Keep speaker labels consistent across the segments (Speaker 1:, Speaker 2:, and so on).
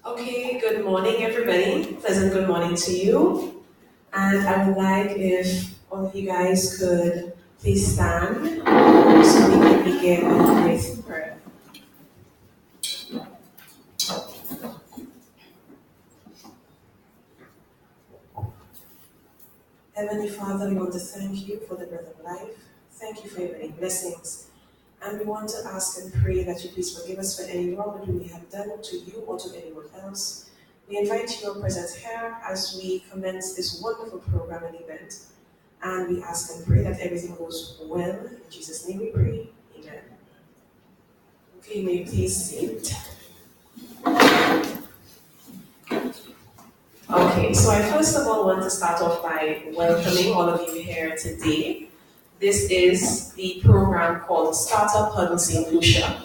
Speaker 1: Okay, good morning, everybody. Pleasant good morning to you. And I would like if all of you guys could please stand so we can begin with prayer. Heavenly Father, we want to thank you for the breath of life. Thank you for your many blessings. And we want to ask and pray that you please forgive us for any wrong that we may have done to you or to anyone else. We invite your presence here as we commence this wonderful program and event. And we ask and pray that everything goes well. In Jesus' name we pray. Amen. Okay, may you please sit. Okay, so I first of all want to start off by welcoming all of you here today. This is the program called Startup Huddle St. Lucia.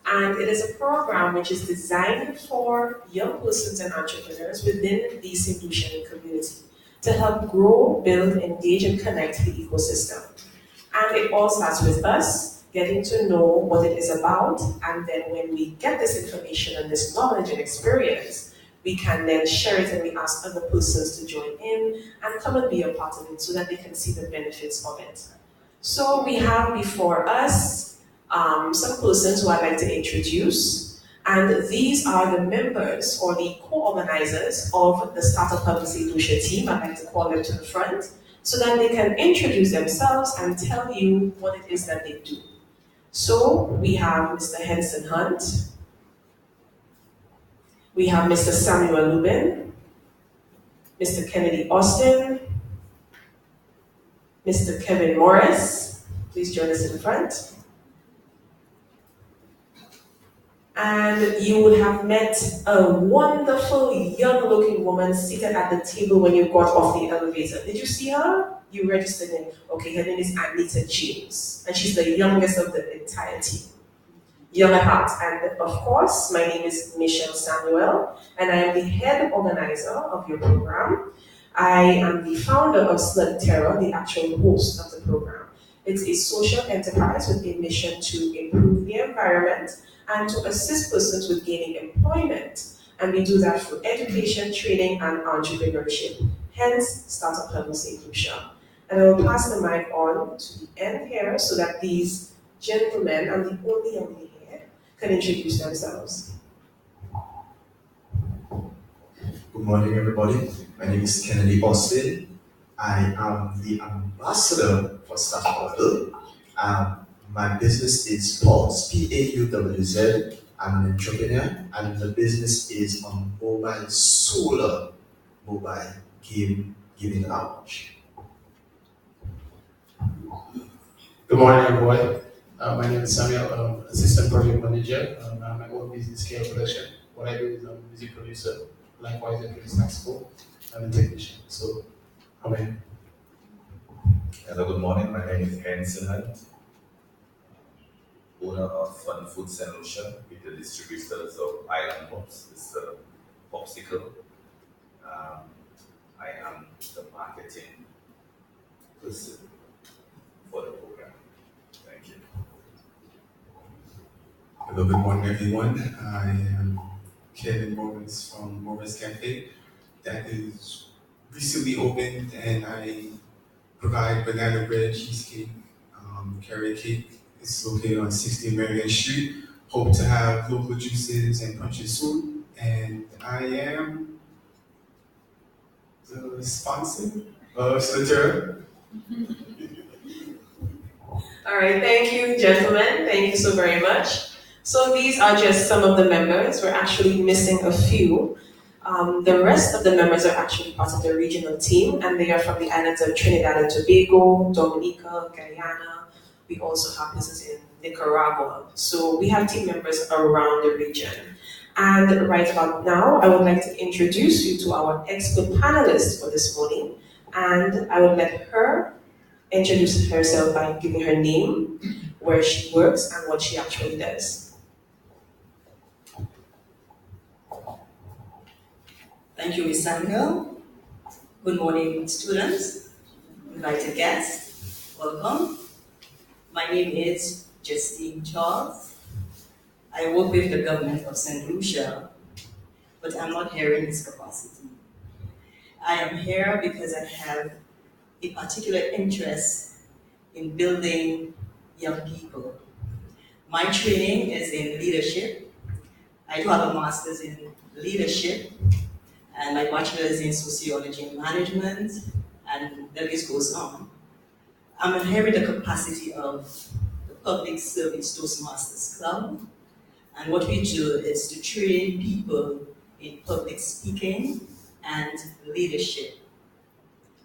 Speaker 1: And it is a program which is designed for young persons and entrepreneurs within the St. Lucian community to help grow, build, engage, and connect the ecosystem. And it all starts with us getting to know what it is about, and then when we get this information and this knowledge and experience, we can then share it and we ask other persons to join in and come and be a part of it so that they can see the benefits of it. So we have before us some persons who I'd like to introduce, and these are the members or the co-organizers of the Startup Huddle St. Lucia team. I'd like to call them to the front so that they can introduce themselves and tell you what it is that they do. So we have Mr. Henson Hunt, we have Mr. Samuel Lubin, Mr. Kennedy Austin, Mr. Kevin Morris, please join us in the front. And you would have met a wonderful young-looking woman seated at the table when you got off the elevator. Did you see her? You registered in. Okay, her name is Anita James, and she's the youngest of the entire team. Young at heart. And of course, my name is Michelle Samuel, and I am the head organizer of your program. I am the founder of Slug Terror, the actual host of the program. It's a social enterprise with a mission to improve the environment and to assist persons with gaining employment. And we do that through education, training, and entrepreneurship. Hence, Startup Huddle St. Lucia. And I will pass the mic on to the end here so that these gentlemen, and the only young lady here, can introduce themselves.
Speaker 2: Good morning, everybody. My name is Kennedy Austin. I am the ambassador for Startup Huddle. My business is Pulse, P-A-U-W-Z. I'm an entrepreneur, and the business is on mobile solar mobile game giving out.
Speaker 3: Good morning, everyone. My name is Samuel. I'm assistant project manager. I'm my own business scale production. What I do is I'm a music producer. Likewise, I produce saxophone. I'm a technician. So, amen.
Speaker 4: Hello, good morning. My name is Henson Hunt, owner of Fun Food St. Lucia, with the distributors of Island Pops. It's a popsicle. I am the marketing person for the program. Thank you.
Speaker 5: Hello, good morning, everyone. I am Kevin Morris from Morris Cafe. That is recently opened, and I provide banana bread, cheesecake, carrot cake. It's located on 60 Marion Street. Hope to have local juices and punches soon. And I am the sponsor of Slater.
Speaker 1: All right, thank you, gentlemen. Thank you so very much. So these are just some of the members. We're actually missing a few. The rest of the members are actually part of the regional team, and they are from the islands of Trinidad and Tobago, Dominica, Guyana. We also have business in Nicaragua. So we have team members around the region. And right about now, I would like to introduce you to our expert panelist for this morning. And I would let her introduce herself by giving her name, where she works, and what she actually does.
Speaker 6: Thank you, Ms. Samuel. Good morning, students, invited guests. Welcome. My name is Justine Charles. I work with the government of St. Lucia, but I'm not here in this capacity. I am here because I have a particular interest in building young people. My training is in leadership. I do have a master's in leadership, and my bachelor's in sociology and management, and the list goes on. I'm here in the capacity of the Public Service Toastmasters Club, and what we do is to train people in public speaking and leadership.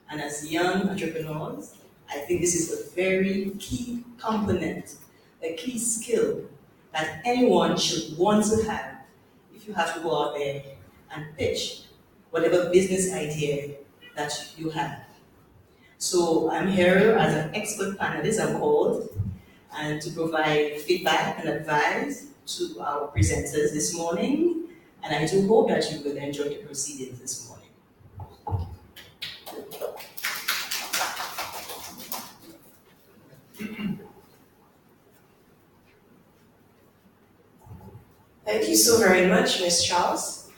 Speaker 6: And as young entrepreneurs, I think this is a very key component, a key skill that anyone should want to have if you have to go out there and pitch whatever business idea that you have. So I'm here as an expert panelist, I'm called, and to provide feedback and advice to our presenters this morning. And I do hope that you will enjoy the proceedings this morning.
Speaker 1: Thank you so very much, Ms. Charles.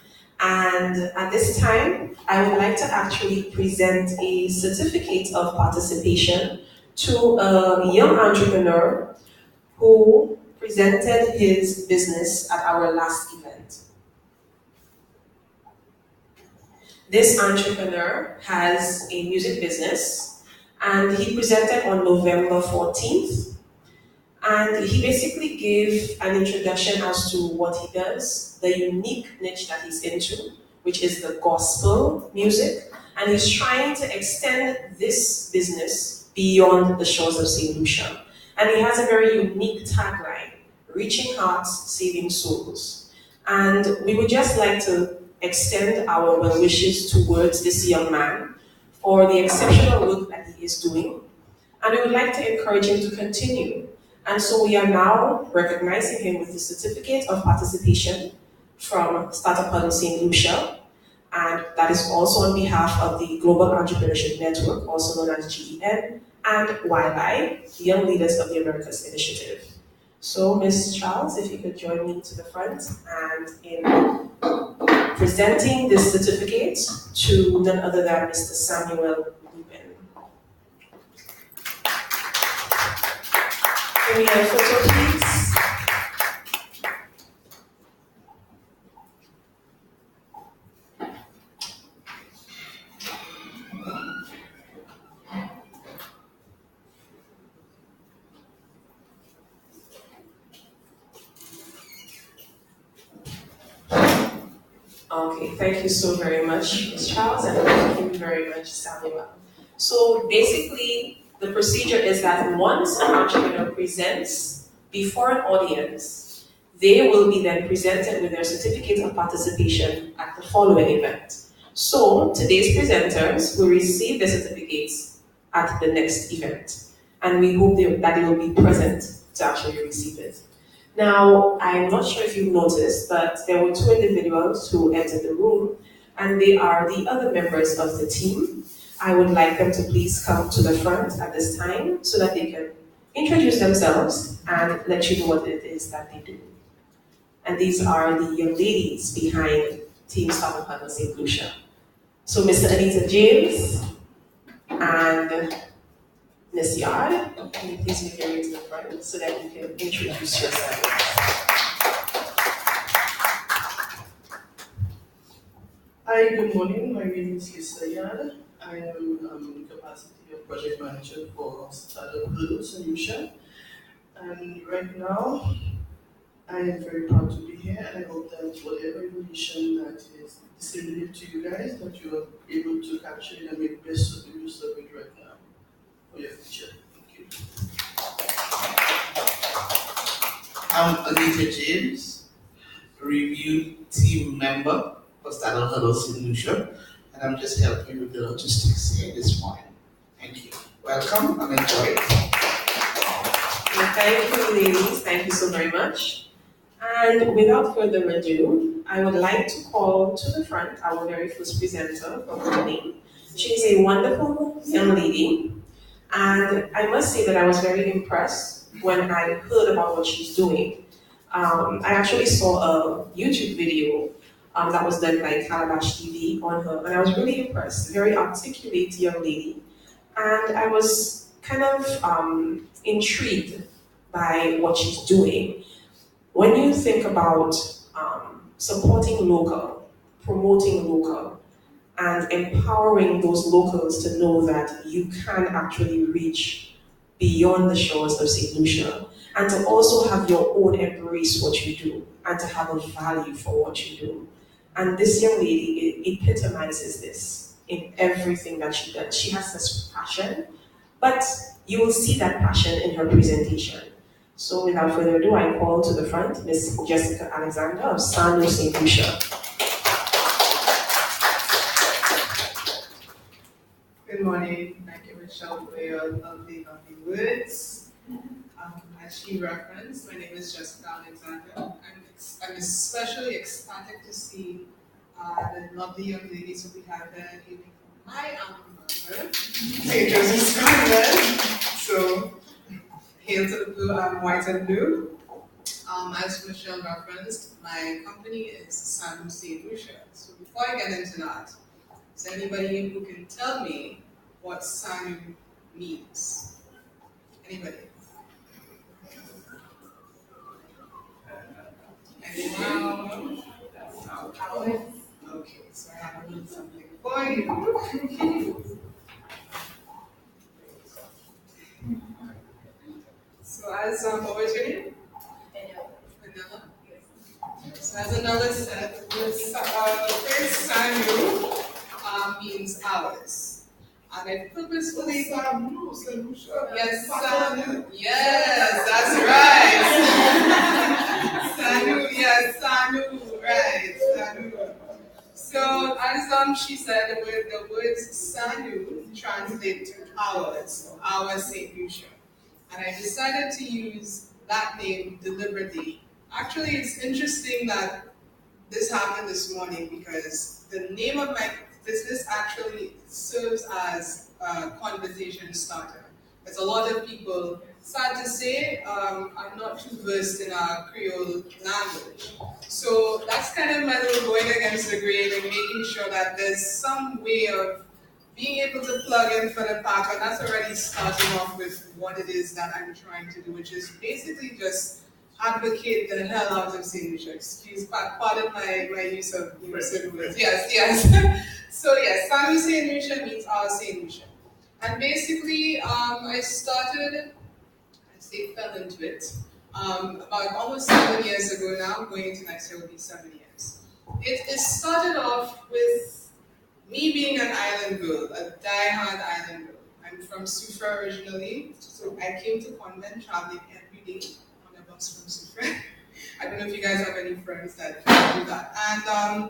Speaker 1: And at this time, I would like to actually present a certificate of participation to a young entrepreneur who presented his business at our last event. This entrepreneur has a music business, and he presented on November 14th. And he basically gave an introduction as to what he does, the unique niche that he's into, which is the gospel music. And he's trying to extend this business beyond the shores of St. Lucia. And he has a very unique tagline, reaching hearts, saving souls. And we would just like to extend our well wishes towards this young man for the exceptional work that he is doing. And we would like to encourage him to continue. And so we are now recognizing him with the certificate of participation from Startup Huddle St. Lucia. And that is also on behalf of the Global Entrepreneurship Network, also known as GEN, and YLI, Young Leaders of the Americas Initiative. So Ms. Charles, if you could join me to the front and in presenting this certificate to none other than Mr. Samuel. Can we have a photo, please? Okay, thank you so very much, Ms. Charles, and thank you very much, Samuel. So basically, the procedure is that once an entrepreneur presents before an audience, they will be then presented with their certificate of participation at the following event. So today's presenters will receive their certificates at the next event, and we hope that they will be present to actually receive it. Now, I'm not sure if you've noticed, but there were two individuals who entered the room, and they are the other members of the team. I would like them to please come to the front at this time so that they can introduce themselves and let you know what it is that they do. And these are the young ladies behind Team Startup Huddle St. Lucia. So Mr. Anita James and Ms. Yard, can you please make your way to the front so that you can introduce yourselves.
Speaker 7: Hi, good morning. My name is Lucia. I am in capacity of project manager for Startup Huddle St. Lucia. And right now, I am very proud to be here, and I hope that whatever information that is disseminated to you guys, that you are able to capture it and make best use of it right now for your future. Thank you.
Speaker 8: I'm Anita James, review team member for Startup Huddle St. Lucia, and I'm just helping with the logistics here this morning. Thank you. Welcome and enjoy it.
Speaker 1: Thank you, ladies. Thank you so very much. And without further ado, I would like to call to the front our very first presenter for the morning. She is a wonderful young lady, and I must say that I was very impressed when I heard about what she's doing. I actually saw a YouTube video that was done by Calabash TV on her, and I was really impressed. Very articulate young lady, and I was kind of intrigued by what she's doing. When you think about supporting local, promoting local, and empowering those locals to know that you can actually reach beyond the shores of St. Lucia, and to also have your own embrace what you do, and to have a value for what you do. And this young lady epitomizes this in everything that she does. She has this passion, but you will see that passion in her presentation. So without further ado, I call to the front Miss Jessica Alexander of Sa Nou St. Lucia.
Speaker 9: Good morning. Thank you, Michelle, for your lovely words. As she referenced, my name is Jessica Alexander. I'm especially ecstatic to see the lovely young ladies who we have there hailing from my alma mater, St. Joseph's Convent. So, hail to the blue, white and blue. As Michelle referenced, my company is Sa Nou St. Lucia. So before I get into that, is there anybody who can tell me what Sa Nou means? Anybody? Anyone? Okay, so I have a little something for you. So as what was your name? Vanilla. So as Anella said, the phrase Sa Nou means ours. And I purposefully got yes, Sa Nou. Yes, that's right. Sa Nou, yes, Sa Nou, right, Sa Nou. So as she said, the words Sa Nou translate to ours, our St. Lucia. And I decided to use that name deliberately. Actually, it's interesting that this happened this morning because the name of my business actually serves as a conversation starter. There's a lot of people, sad to say, I'm not too versed in our Creole language. So that's kind of my little going against the grain and making sure that there's some way of being able to plug in for the pack, and that's already starting off with what it is that I'm trying to do, which is basically just advocate the hell out of St. Lucia. Pardon my use of certain words. Yes. So yes, Sa Nou St. Lucia means our St. Lucia. And basically, I fell into it about almost 7 years ago now. Going into next year will be 7 years. It started off with me being an island girl, a die-hard island girl. I'm from Sufra originally, so I came to convent traveling every day on a bus from Sufra. I don't know if you guys have any friends that do that. And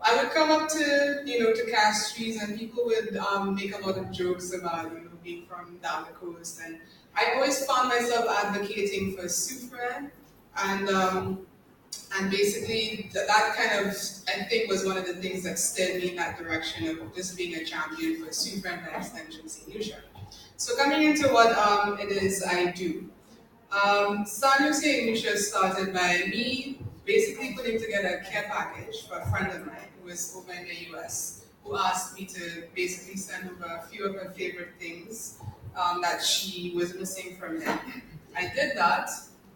Speaker 9: I would come up to Castries, and people would make a lot of jokes about being from down the coast. And I always found myself advocating for Sufra, and basically, that kind of, I think, was one of the things that steered me in that direction of just being a champion for Sufra and by extension St. Lucia. So coming into what it is I do. Sa Nou St. Lucia started by me basically putting together a care package for a friend of mine who was over in the US, who asked me to basically send over a few of her favorite things that she was missing from him. I did that,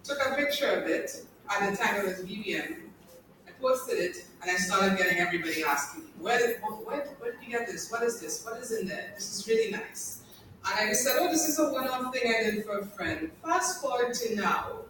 Speaker 9: took a picture of it. At the time it was VBM. I posted it, and I started getting everybody asking me, where did you get this? What is this? What is in there? This is really nice. And I just said, oh, this is a one-off thing I did for a friend. Fast forward to now.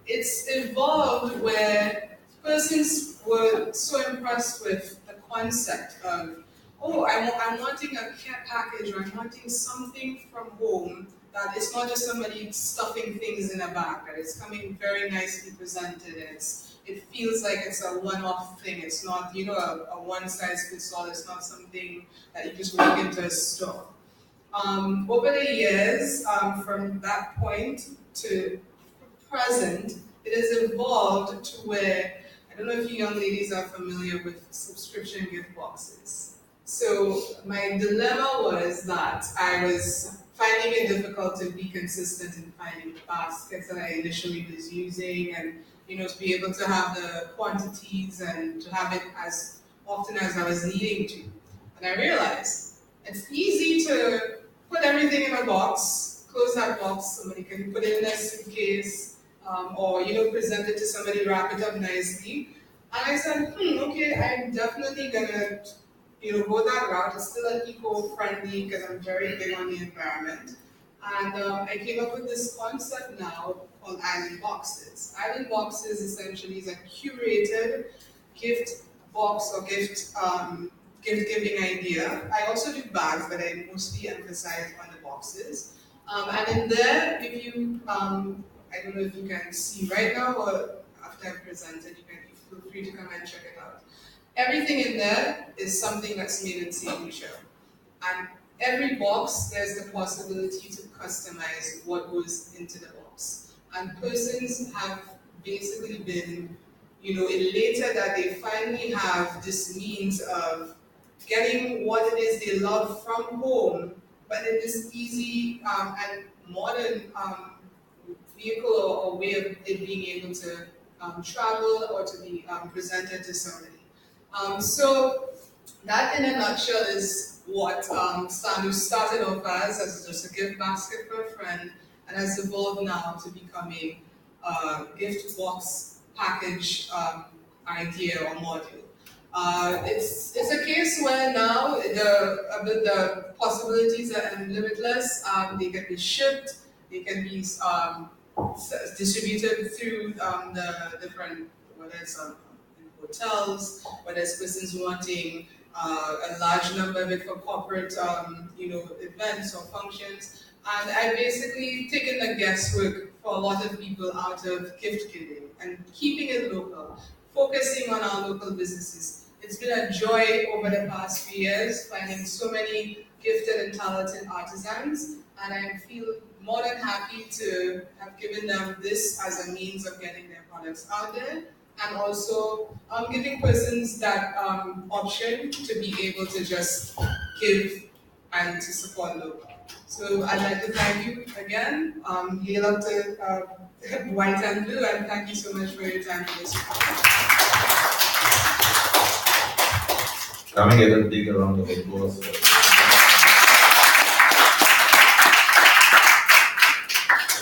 Speaker 9: It's evolved where persons were so impressed with the concept of, oh, I'm wanting a care package, or I'm wanting something from home that it's not just somebody stuffing things in a bag, that it's coming very nicely presented, and it feels like it's a one-off thing. It's not, a one-size-fits-all. It's not something that you just walk into a store. Over the years, from that point to present, it has evolved to where, I don't know if you young ladies are familiar with subscription gift boxes. So my dilemma was that I was finding it difficult to be consistent in finding the baskets that I initially was using, and to be able to have the quantities and to have it as often as I was needing to. And I realized it's easy to put everything in a box, close that box, somebody can put it in a suitcase, or present it to somebody, wrap it up nicely. And I said, okay, I'm definitely gonna go that route. It's still an eco-friendly because I'm very big on the environment. And I came up with this concept now called island boxes. Island boxes essentially is a curated gift box or gift giving idea. I also do bags, but I mostly emphasize on the boxes. And in there, if you, I don't know if you can see right now or after I've presented, you can feel free to come and check it out. Everything in there is something that's made in St. Lucia. And every box, there's the possibility to customize what goes into the box. And persons have basically been, elated that they finally have this means of getting what it is they love from home, but in this easy and modern vehicle or way of it being able to travel or to be presented to somebody. So that in a nutshell is what Sa Nou started off as just a gift basket for a friend, and has evolved now to becoming a gift box package idea or module. It's a case where now the possibilities are limitless. They can be shipped, they can be distributed through the different, whether it's hotels, whether it's persons wanting a large number of it for corporate, events or functions. And I basically taken the guesswork for a lot of people out of gift giving and keeping it local, focusing on our local businesses. It's been a joy over the past few years finding so many gifted and talented artisans, and I feel more than happy to have given them this as a means of getting their products out there, and also giving persons that option to be able to just give and to support local. So I'd like to thank you again. Hail up to White and Blue, and thank you so much for your time for this.
Speaker 4: Can we get a big round of applause for this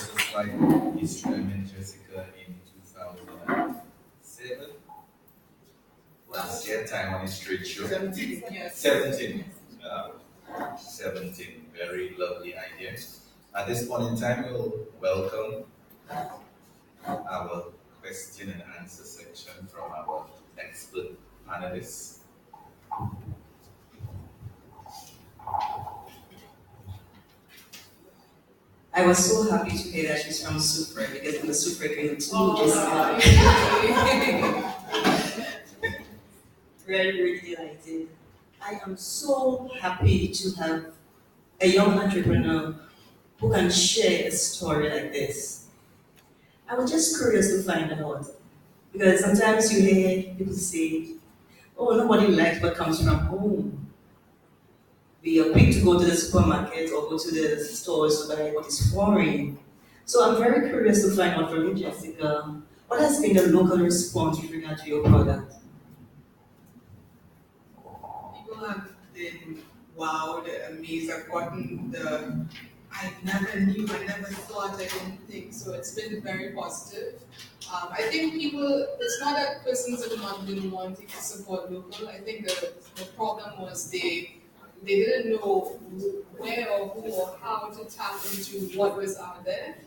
Speaker 4: is like history. I met Jessica in 2007. Last year, time on a street show.
Speaker 9: 17, yes.
Speaker 4: 17. 17. Very lovely idea. At this point in time, we'll welcome our question and answer section from our expert panelists.
Speaker 6: I was so happy to hear that she's from Super, because I'm a Super girl too. Really, really delighted. I am so happy to have a young entrepreneur who can share a story like this. I was just curious to find out, because sometimes you hear people say, oh, nobody likes what comes from home. We are quick to go to the supermarket or go to the stores to buy what is foreign. So I'm very curious to find out from you, Jessica, what has been the local response with regard to your product?
Speaker 9: People have been wowed, amazed. I've gotten I never knew, I never thought, I didn't think. So it's been very positive. I think people, it's not that persons have not been wanting to support local. I think the problem was they didn't know where or who or how to tap into what was out there.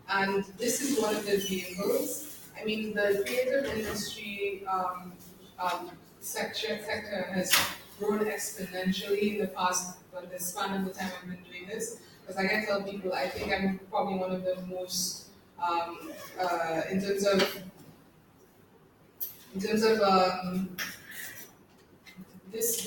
Speaker 9: And this is one of the vehicles. I mean, the creative industry sector has grown exponentially in the past, but the span of the time I've been doing this. Because I can tell people, I think I'm probably one of the most, in terms of this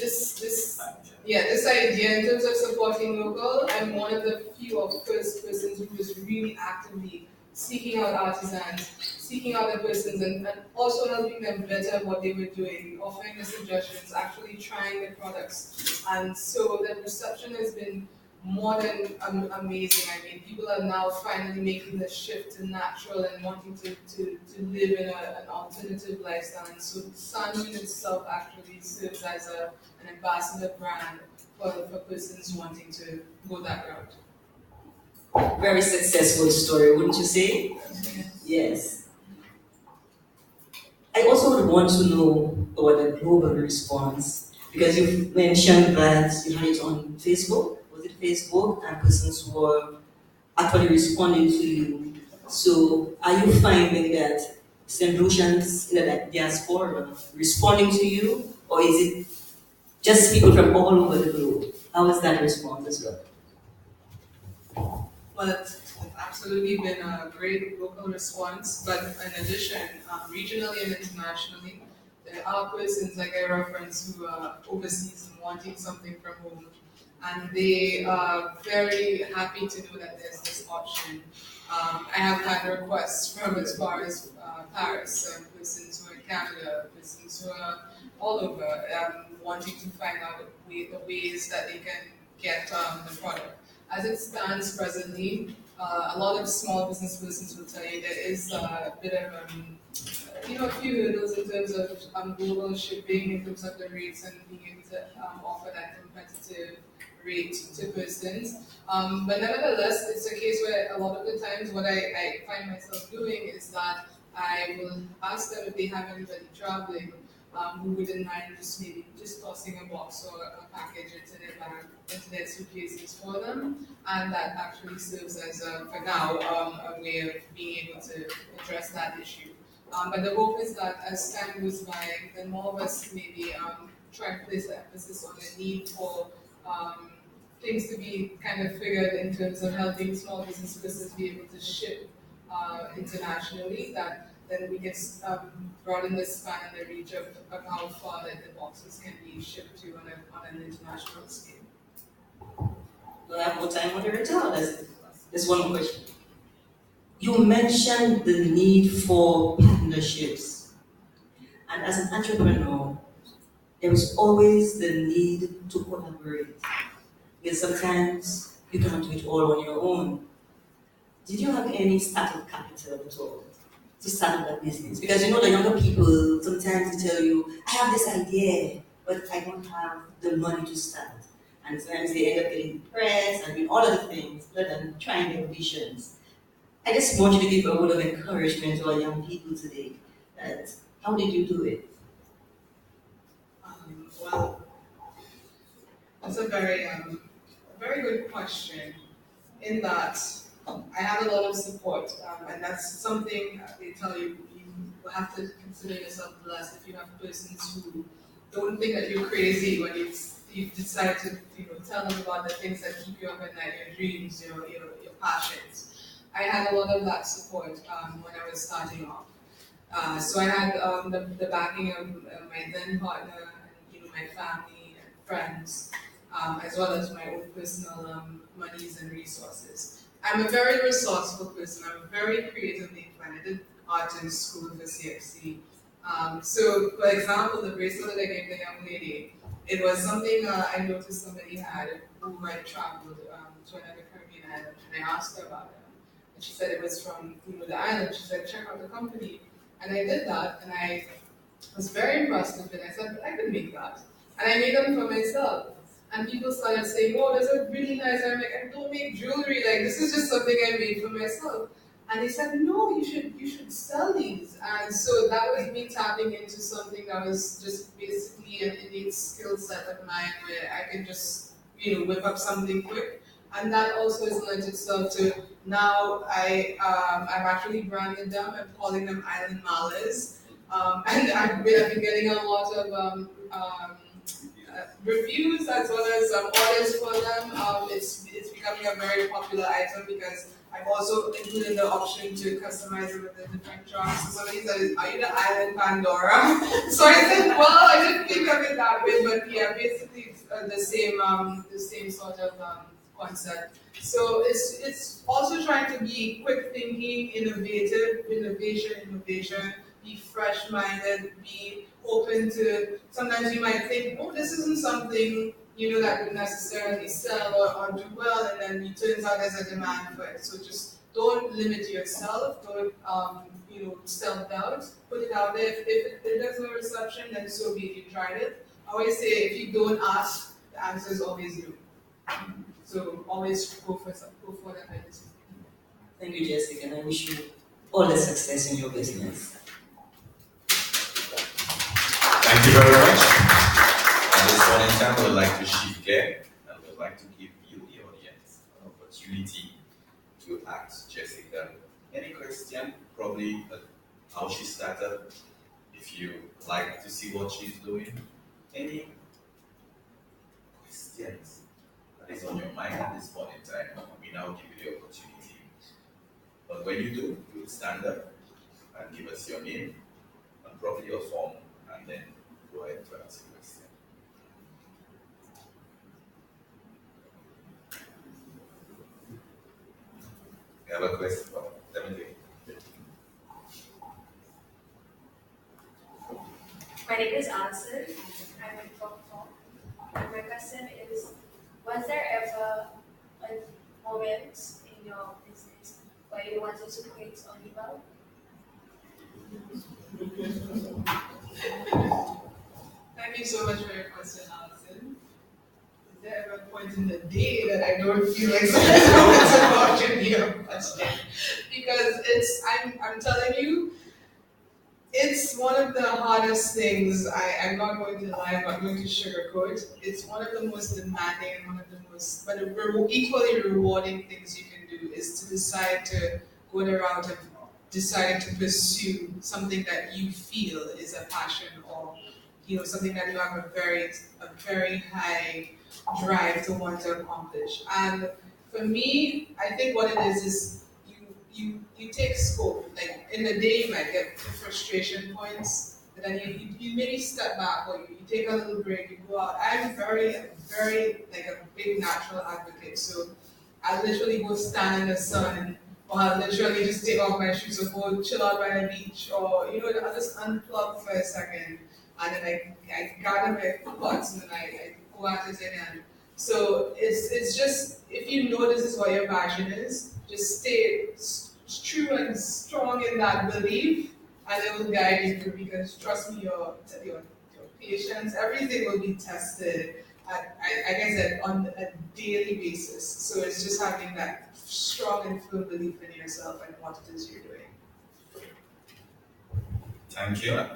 Speaker 9: idea, in terms of supporting local, I'm one of the few of first persons who was really actively seeking out artisans, seeking out the persons, and also helping them better what they were doing, offering the suggestions, actually trying the products. And so the reception has been more than amazing. I mean, people are now finally making the shift to natural and wanting to live in an alternative lifestyle. And so Sa Nou itself actually serves as an ambassador brand for persons wanting to go that route.
Speaker 6: Very successful story, wouldn't you say? Yes. I also would want to know about the global response, because you've mentioned that you had it on Facebook. Was it Facebook? And persons were actually responding to you. So are you finding that St. Lucians in the diaspora responding to you, or is it just people from all over the globe? How is that response as well?
Speaker 9: Well, it's absolutely been a great local response, but in addition, regionally and internationally, there are persons, like I referenced, who are overseas and wanting something from home, and they are very happy to know that there's this option. I have had requests from as far as Paris, persons who are in Canada, persons who are all over, wanting to find out the ways that they can get the product. As it stands presently, a lot of small business persons will tell you there is a bit of a few hurdles in terms of global shipping, in terms of the rates, and being able to offer that competitive rate to persons. But nevertheless, it's a case where a lot of the times what I find myself doing is that I will ask them if they have anybody traveling who wouldn't mind just tossing a box or a package into their suitcases for them, and that actually serves as for now a way of being able to address that issue. But the hope is that as time goes by, then more of us maybe try and place the emphasis on the need for things to be kind of figured in terms of helping small business persons be able to ship internationally, that then we can broaden the span and the reach of how far that the boxes can be shipped to on an international scale.
Speaker 6: We'll have more time on the return. There's one more question. You mentioned the need for partnerships. And as an entrepreneur, there is always the need to collaborate. Because sometimes you cannot do it all on your own. Did you have any startup capital at all to start up that business? Because you know the younger people sometimes they tell you, I have this idea, but I don't have the money to start. And sometimes they end up getting depressed and doing all of the things rather than trying their visions. I just want you to give a word of encouragement to our young people today. That how did you do it?
Speaker 9: Well, that's a very good question. In that, I have a lot of support, and that's something they tell you. You have to consider yourself blessed if you have persons who don't think that you're crazy when you decide to tell them about the things that keep you up at night, your dreams, your passions. I had a lot of that support when I was starting off. So I had the backing of my then partner, and my family and friends, as well as my own personal monies and resources. I'm a very resourceful person. I'm very creatively inclined. I did art in school for CFC. So, for example, the bracelet that I gave the young lady, it was something I noticed somebody had who had traveled to another Caribbean island, and I asked her about it. And she said it was from the island. She said, check out the company. And I did that, and I was very impressed with it. I said, I could make that. And I made them for myself. And people started saying, oh, those are really nice. I'm like, I don't make jewelry. Like, this is just something I made for myself. And they said, no, you should sell these. And so that was me tapping into something that was just basically an innate skill set of mine where I can just, whip up something quick. And that also has lent itself to now I'm actually branded them. I'm calling them Island Malas. And I've been getting a lot of reviews as well as orders for them. It's becoming a very popular item because I've also included the option to customize it with the different drops. So somebody said, are you the Island Pandora? So I said, well, I didn't think of it that way, but yeah, basically it's the same sort of concept. So it's also trying to be quick thinking, innovative, innovation, be fresh minded, be open to, sometimes you might think, oh, this isn't something, that would necessarily sell or do well, and then it turns out there's a demand for it. So just don't limit yourself, don't, self-doubt, put it out there. If there's no reception, then so be it, you tried it. I always say, if you don't ask, the answer is always no. So always go for that idea.
Speaker 6: Thank you, Jessica, and I wish you all the success in your business.
Speaker 4: Thank you very much. At this point in time, we would like to shift gear and we would like to give you, the audience, an opportunity to ask Jessica any question, probably how she started, if you like to see what she's doing, any questions that is on your mind at this point in time. We now give you the opportunity. But when you do, you will stand up and give us your name and probably your form, and then go ahead to ask the question. You have a question?
Speaker 10: My name is Alison. I'm in Hong Kong. And my question is, was there ever a moment in your business where you wanted to quit on the well?
Speaker 9: Thank you so much for your question, Alison. Is there ever a point in the day that I don't feel like watching your question? Because I'm telling you, it's one of the hardest things. I'm not going to lie, I'm not going to sugarcoat. It's one of the most demanding and one of the most, but equally rewarding things you can do is to decide to go the route of deciding to pursue something that you feel is a passion, or something that you have a very high drive to want to accomplish. And for me, I think what it is you take scope. Like in the day, you might get to frustration points, but then you maybe step back, or you take a little break, you go out. I'm very like a big natural advocate, so I literally go stand in the sun, or I literally just take off my shoes and go chill out by the beach, or I just unplug for a second, and then I gather my thoughts and then I go at it again. So it's just, if you know this is what your passion is, just stay true and strong in that belief, and it will guide you through, because trust me, your patience, everything will be tested like I said, on a daily basis. So it's just having that strong and firm belief in yourself and what it is you're doing.
Speaker 4: Thank you.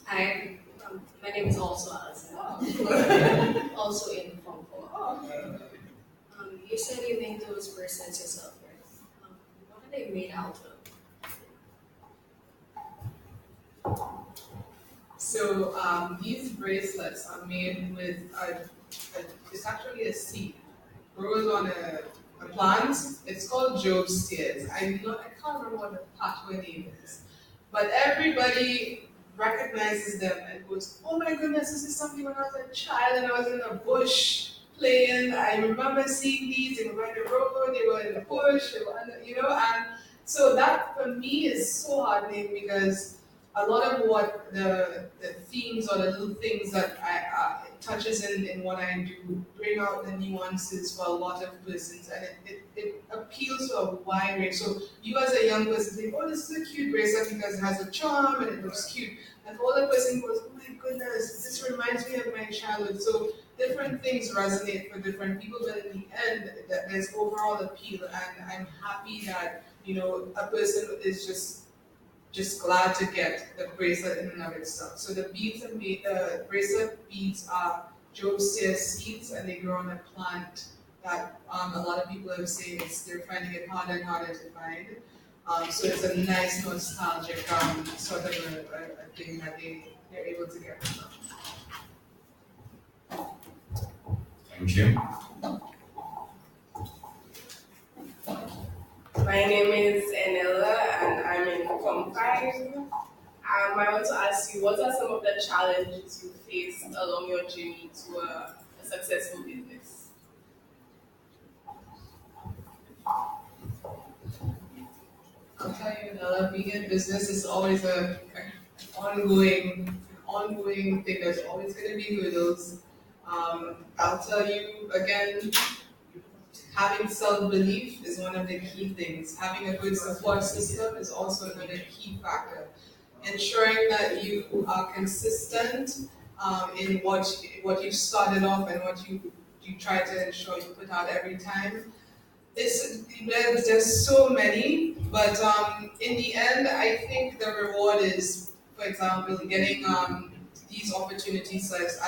Speaker 10: Hi, my name is also Alison. Also in Hong Kong. You said you made those bracelets yourself, right? What are they made out of?
Speaker 9: So these bracelets are made with it's actually a seed. Grows on a plant. It's called Job's tears. I can't remember what the pathway name is, but everybody recognizes them and goes, "Oh my goodness, this is something when I was a child and I was in a bush playing. I remember seeing these. They were by the road. They were in the bush. They were and so that for me is so heartening, because a lot of what the themes or the little things that I touches in what I do bring out the nuances for a lot of persons, and it appeals to a wide range. So you as a young person think, oh, this is a cute bracelet because it has a charm and it looks cute. And the older person goes, oh my goodness, this reminds me of my childhood. So different things resonate for different people, but in the end, there's overall appeal, and I'm happy that a person is just glad to get the bracelet in and of itself. So the beads are made, the bracelet beads are Job's tears seeds, and they grow on a plant that a lot of people have said they're finding it harder and harder to find. So it's a nice nostalgic sort of a thing that they're able to get.
Speaker 4: Thank you.
Speaker 1: My name is Enella and I'm in Form 5.
Speaker 11: I want to ask you, what are some of the challenges you faced along your journey to a successful business?
Speaker 9: I'll tell you, Nella, being in business is always an ongoing thing. There's always going to be hurdles. I'll tell you again, having self-belief is one of the key things. Having a good support system is also another key factor. Ensuring that you are consistent in what you started off and what you try to ensure you put out every time. There's so many, but in the end, I think the reward is, for example, getting these opportunities as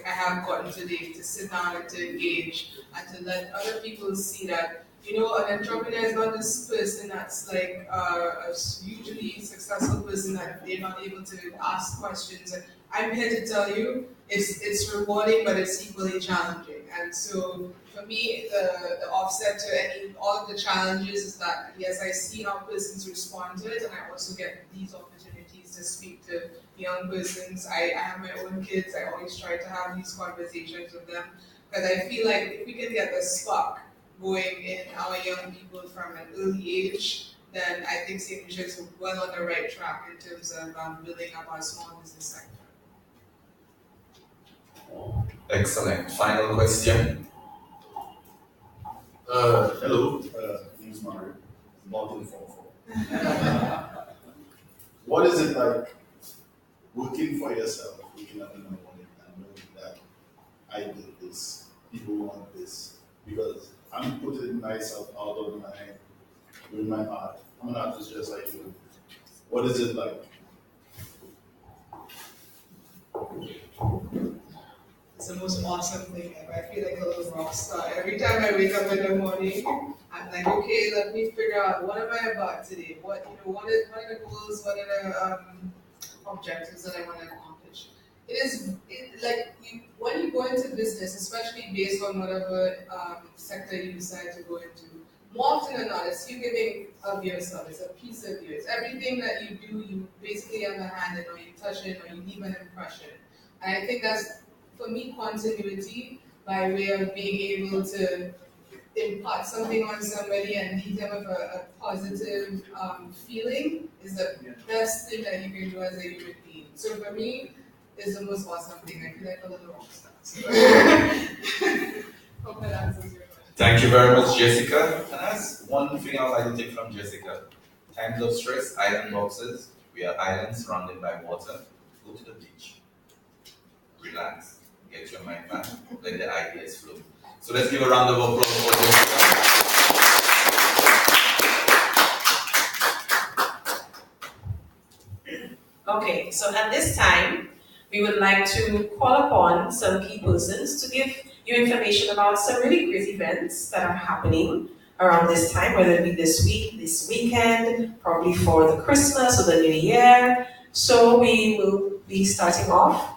Speaker 9: I have gotten today to sit down and to engage and to let other people see that, you know, an entrepreneur is not this person that's like a hugely successful person that they're not able to ask questions. And I'm here to tell you, it's rewarding, but it's equally challenging. And so for me, the offset to all of the challenges is that, yes, I see how persons respond to it, and I also get these opportunities to speak to young persons. I have my own kids. I always try to have these conversations with them because I feel like if we can get the spark going in our young people from an early age, then I think St. Lucia is well on the right track in terms of building up our small business sector.
Speaker 4: Excellent. Final question.
Speaker 12: Hello, my name is Mario, Mountain 44. What is it like working for yourself, waking up in the morning and knowing that I did this, people want this? Because I'm putting myself out of doing my art. I'm an artist just like you. What is it like?
Speaker 9: It's the most awesome thing ever. I feel like a little rock star. Every time I wake up in the morning, I'm like, okay, let me figure out what am I about today? What are the goals? What are the objectives that I want to accomplish? When you go into business, especially based on whatever sector you decide to go into, more often than not, it's you giving of yourself. It's a piece of you. It's everything that you do. You basically have a hand in, or you touch it, or you leave an impression. And I think that's, for me, continuity by way of being able to impart something on somebody and leave them with a positive feeling is the best thing that you can do as a human being. So for me, it's the most awesome thing. I feel like a little rock star. So hope that answers your question.
Speaker 4: Thank you very much, Jessica. And that's one thing I would like to take from Jessica. Times of stress, island boxes. We are islands surrounded by water. Go to the beach. Relax. Get your mind back. Let the ideas flow. So let's give a round of applause for Jessica.
Speaker 1: Okay, so at this time, we would like to call upon some key persons to give you information about some really great events that are happening around this time, whether it be this week, this weekend, probably for the Christmas or the New Year. So we will be starting off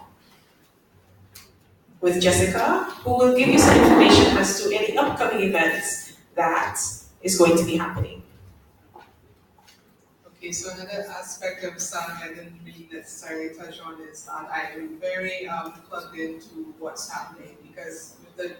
Speaker 1: with Jessica, who will give you some information as to any upcoming events that is going to be happening.
Speaker 9: Okay, so another aspect of Sa Nou I didn't really necessarily touch on is that I am very plugged into what's happening because with the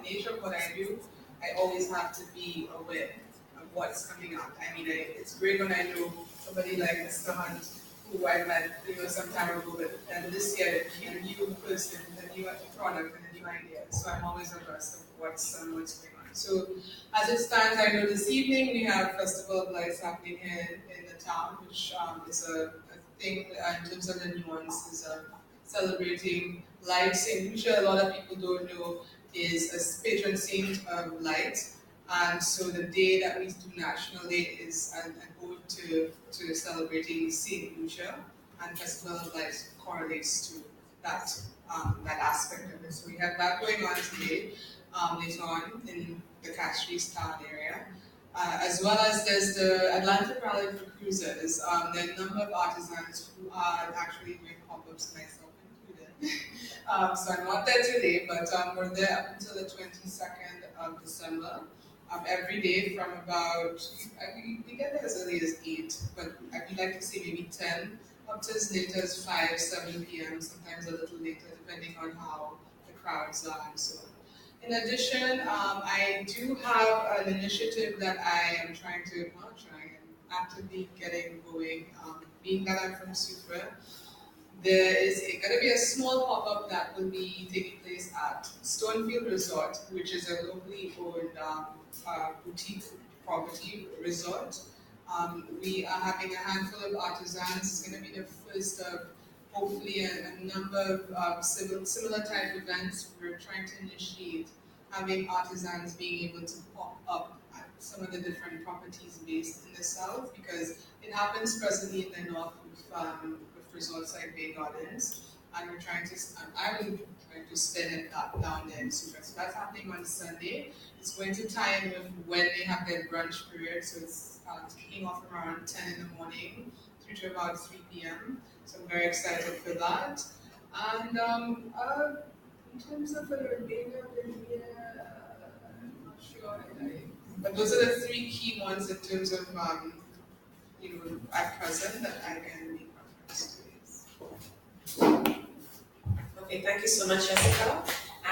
Speaker 9: nature of what I do, I always have to be aware of what's coming out. I mean, it's great when I know somebody like Mr. Hunt, who I met some time ago, but this year a new person, a new product, and a new idea. So I'm always abreast of what's going on. So as it stands, I know this evening we have Festival of Lights happening here in the town, which is a thing in terms of the nuances of celebrating light. St. Lucia, a lot of people don't know, is a patron saint of light. And so the day that we do nationally is an ode to celebrating St. Lucia, and Festival of Lights correlates to that aspect of it. So we have that going on today, later on in the Castries town area. As well as there's the Atlantic Rally for Cruisers. There are a number of artisans who are actually doing pop-ups, myself included. So I'm not there today, but we're there up until the 22nd of December. Every day from about, we get there as early as 8, but I'd like to say maybe 10 up to as late as 5, 7 p.m., sometimes a little later, depending on how the crowds are and so on. In addition, I do have an initiative that I am trying to, not trying, I'm actively getting going. Being that I'm from Sucre, there is going to be a small pop-up that will be taking place at Stonefield Resort, which is a locally owned boutique property resort. We are having a handful of artisans. It's going to be the first of hopefully a number of similar type events. We're trying to initiate having artisans being able to pop up at some of the different properties based in the south, because it happens presently in the north with Resortside Bay Gardens, and we're trying to, I'm trying to spin it up down there in Sucre. So that's happening on Sunday. It's going to tie in with when they have their brunch period, so it's kicking off around 10 in the morning through to about 3 p.m. So I'm very excited for that. And in terms of the remainder of the year, I'm not sure. But those are the 3 key ones in terms of, at present that I can make reference to.
Speaker 1: Okay, thank you so much, Jessica.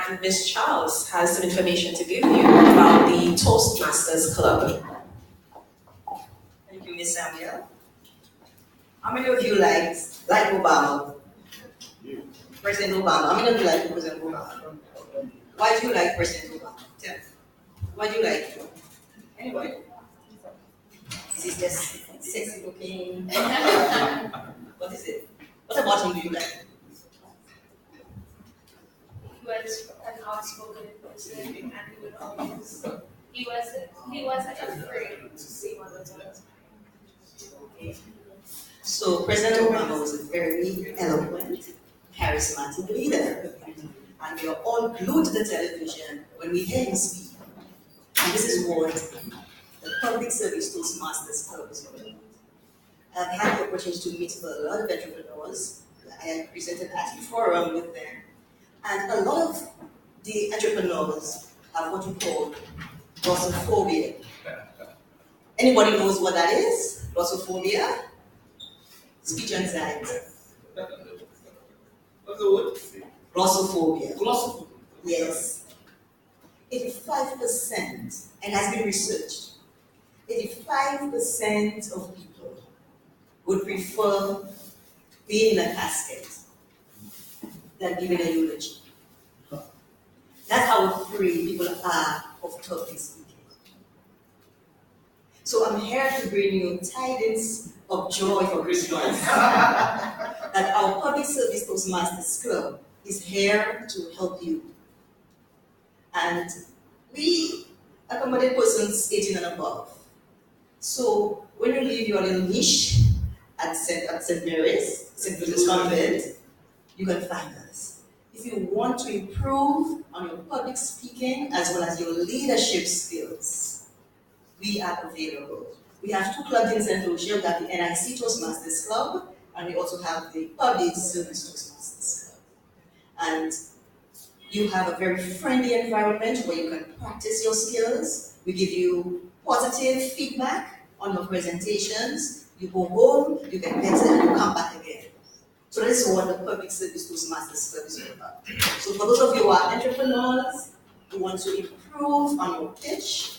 Speaker 1: And Ms. Charles has some information to give you about the Toastmasters Club.
Speaker 6: Thank you, Ms. Samuel. How many of you like Obama? President Obama. How many of you like President Obama? Why do you like President Obama? Tell me. Why do you like him? Anybody? Is he just sexy looking? What is it? What about him do you like?
Speaker 10: He was an outspoken person, and he would always, he wasn't afraid to say what was on his mind.
Speaker 6: Okay. So President Obama was a very eloquent, charismatic leader, and we are all glued to the television when we hear him speak. And this is what the Public Service Toastmasters Club is all about. I've had the opportunity to meet with a lot of entrepreneurs. I presented at a forum with them. And a lot of the entrepreneurs have what we call glossophobia. Anybody knows what that is? Glossophobia? Speech anxiety.
Speaker 4: What's the word?
Speaker 6: Glossophobia.
Speaker 4: Glossophobia.
Speaker 6: Yes. 85%, and has been researched, 85% of people would prefer being in a casket than giving a eulogy. That's how free people are of public speaking. So I'm here to bring you tidings of joy for Christmas. That our Public Service Toastmasters Club is here to help you. And we accommodate persons 18 and above. So when you leave your little niche at St. Mary's Convent, you can find us. If you want to improve on your public speaking as well as your leadership skills, we are available. We have 2 clubs in St. Lucia. We have the NIC Toastmasters Club, and we also have the Public Service Toastmasters Club. And you have a very friendly environment where you can practice your skills. We give you positive feedback on your presentations. You go home, you get better, and you come back again. So this is what the Public Service Toastmasters Club is all about. So for those of you who are entrepreneurs, you want to improve on your pitch,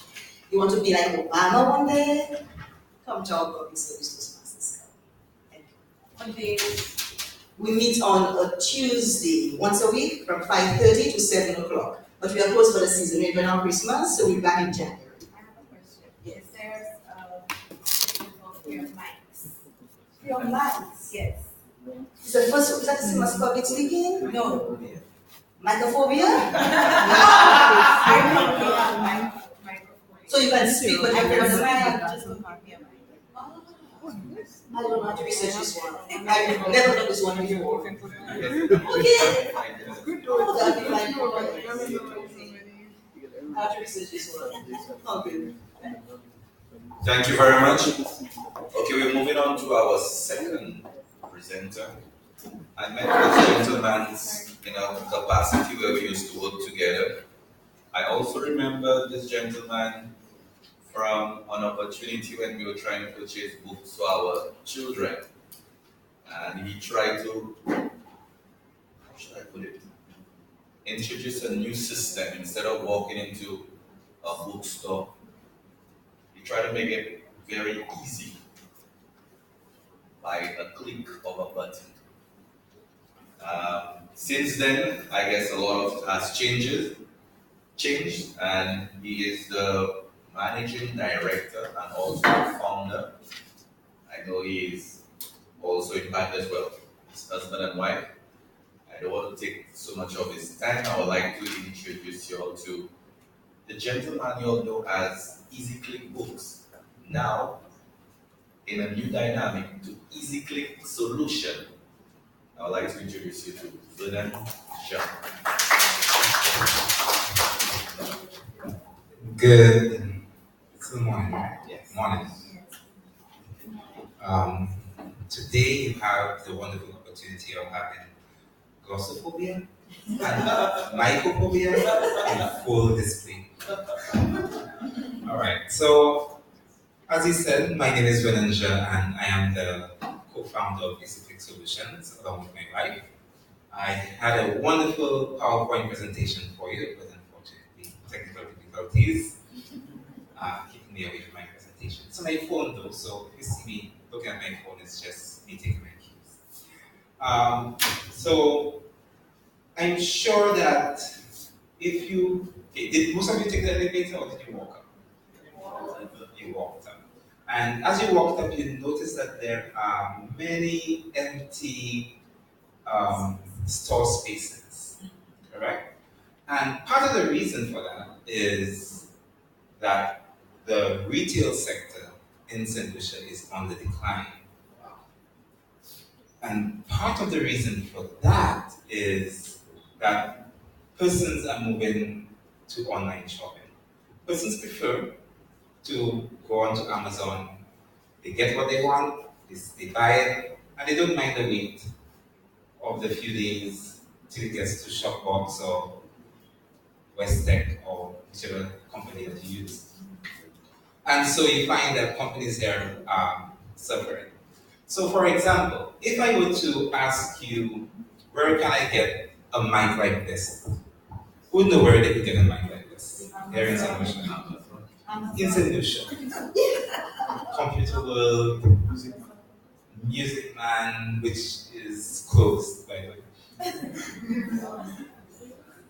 Speaker 6: you want to be like Obama one day, come to our Public Service Toastmasters Club. Thank you. We meet on a Tuesday, once a week, from 5:30 to 7 o'clock. But we are closed for the season. We're going on Christmas, so we're back in January.
Speaker 13: I have a question. Yes. Is there something called fear of mics? Fear of mics, yes.
Speaker 6: Is that the same as public speaking?
Speaker 13: No.
Speaker 6: Microphobia? So you can speak, but you're afraid of the mic. I don't know how to research this one. I've never done this one before. Okay. Oh, that'd be my problem. I have to research this one. Okay.
Speaker 4: Thank you very much. Okay, we're moving on to our second presenter. I met this gentleman in a capacity where we used to work together. I also remember this gentleman from an opportunity when we were trying to purchase books for our children. And he tried to, how should I put it, introduce a new system. Instead of walking into a bookstore, he tried to make it very easy by a click of a button. Since then, I guess a lot of has changed, and he is the managing director and also founder. I know he is also in fact as well, his husband and wife. I don't want to take so much of his time. I would like to introduce you all to the gentleman you all know as Easy Click Books. Now, in a new dynamic to Easy Click Solution, I would like to introduce you to Sa.
Speaker 14: Good morning.
Speaker 4: Yes.
Speaker 14: Morning. Today you have the wonderful opportunity of having glossophobia and mycophobia in full display. Alright, so as he said, my name is Sa and I am the co-founder of Easy Click Solutions along with my wife. I had a wonderful PowerPoint presentation for you, but unfortunately technical difficulties keeping me away from my presentation. It's on my phone though, so if you see me looking at my phone, it's just me taking my keys. So I'm sure that if you, did most of you take the elevator or did you walk up? You walked up. And as you walked up, you noticed that there are many empty store spaces, correct? And part of the reason for that is that the retail sector in St. Lucia is on the decline. And part of the reason for that is that persons are moving to online shopping. Persons prefer to go onto Amazon, they get what they want, they buy it, and they don't mind the wait of the few days till it gets to Shopbox or Westech or whichever company that you use. And so you find that companies here are suffering. So for example, if I were to ask you, where can I get a mic like this? Who would know where they could get a mic like this? Here in St. Lucia. In St. Lucia. Computer World, Music Man, which is closed, by the way.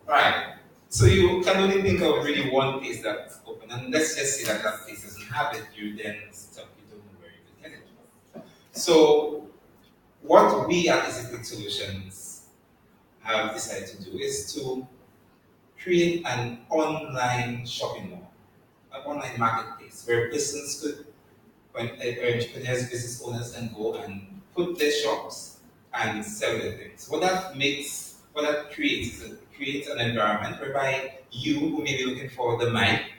Speaker 14: Right. So you can only think of really one place that's open, and let's just say that that place doesn't have it, you then stuck, you don't know where you can get it. So what we at Easy Click Solutions have decided to do is to create an online shopping mall, an online marketplace where persons could, when entrepreneurs, business owners can go and put their shops and sell their things. What that creates is create an environment whereby you, who may be looking for the mic,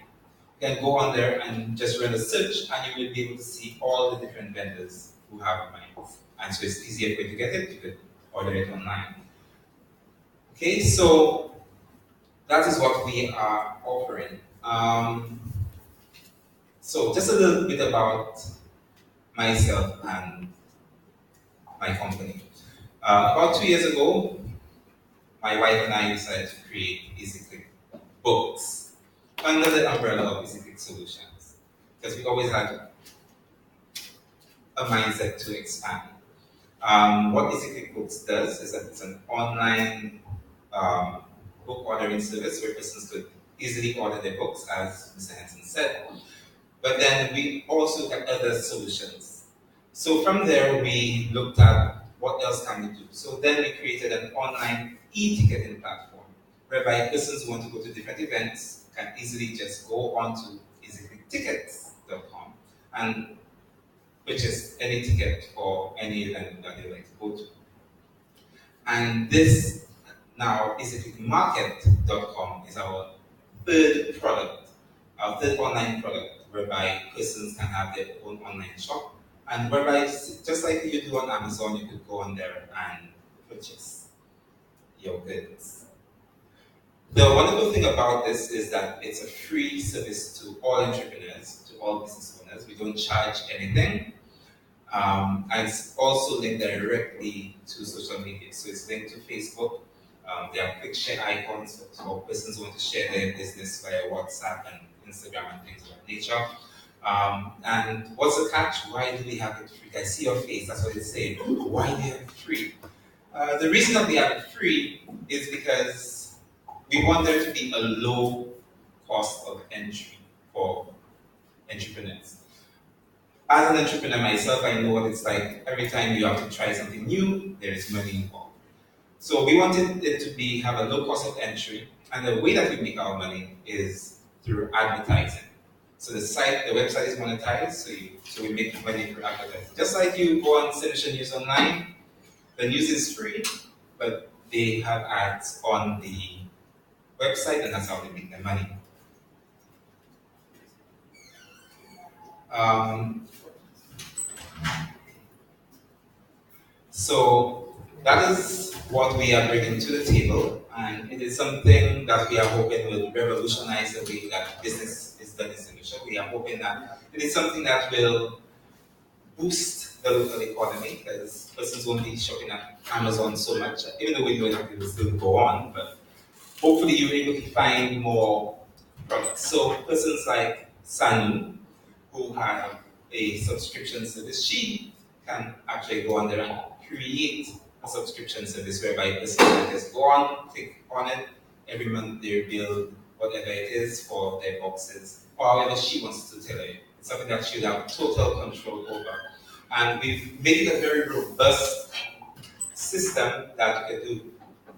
Speaker 14: can go on there and just run a search, and you will be able to see all the different vendors who have mics. And so it's easier for you to get it, you could order it online. Okay, so that is what we are offering. So just a little bit about myself and my company. About 2 years ago, my wife and I decided to create Easy Click Books under the umbrella of Easy Click Solutions, because we always had a mindset to expand. What Easy Click Books does is that it's an online book ordering service where persons could easily order their books, as Mr. Henson said. But then we also looked at other solutions. So from there, we looked at what else can we do. So then we created an online e-ticketing platform, whereby persons who want to go to different events can easily just go onto easyclicktickets.com and purchase any ticket for any event that they like to go to. And this now, easyclickmarket.com is our third product, our third online product, whereby persons can have their own online shop, and whereby, just like you do on Amazon, you could go on there and purchase your goods. The wonderful thing about this is that it's a free service to all entrepreneurs, to all business owners. We don't charge anything. And it's also linked directly to social media. So it's linked to Facebook. There are quick share icons for persons who want to share their business via WhatsApp and Instagram and things of that nature. And what's the catch? Why do we have it free? I see your face, that's what it's saying. Why do you have it free? The reason that we have it free is because we want there to be a low cost of entry for entrepreneurs. As an entrepreneur myself, I know what it's like. Every time you have to try something new, there is money involved. So we wanted it to have a low cost of entry, and the way that we make our money is through advertising. So the website is monetized, so we make money through advertising. Just like you go on Sa Nou St News online, the news is free, but they have ads on the website, and that's how they make their money. So that is what we are bringing to the table, and it is something that we are hoping will revolutionize the way that business is done in Sa Nou St. We are hoping that it is something that will boost the local economy, because persons won't be shopping at Amazon so much, even though we know that it will still go on, but hopefully you're able to find more products. So persons like Sa Nou, who have a subscription service, she can actually go on there and create a subscription service whereby persons can just go on, click on it, every month they build whatever it is for their boxes, or however she wants to tell it. It's something that she'll have total control over. And we've made it a very robust system that you can do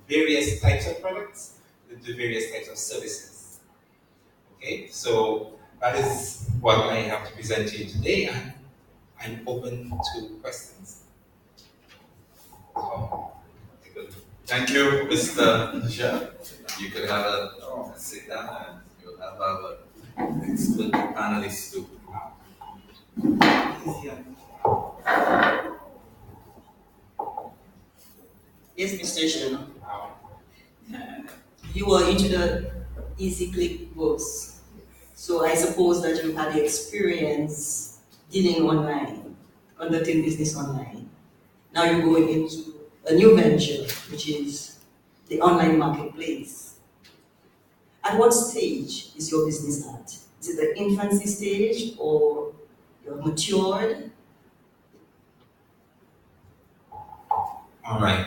Speaker 14: various types of products, you can do various types of services. Okay, so that is what I have to present to you today, and I'm open to questions.
Speaker 4: Thank you, Mr. Lucia. You could have a sit down and you'll have our expert panelists too.
Speaker 6: Yes, Mr. Shen. You were into the easy click books. So I suppose that you had the experience dealing online, conducting business online. Now you're going into a new venture, which is the online marketplace. At what stage is your business at? Is it the infancy stage or you're matured?
Speaker 14: All right.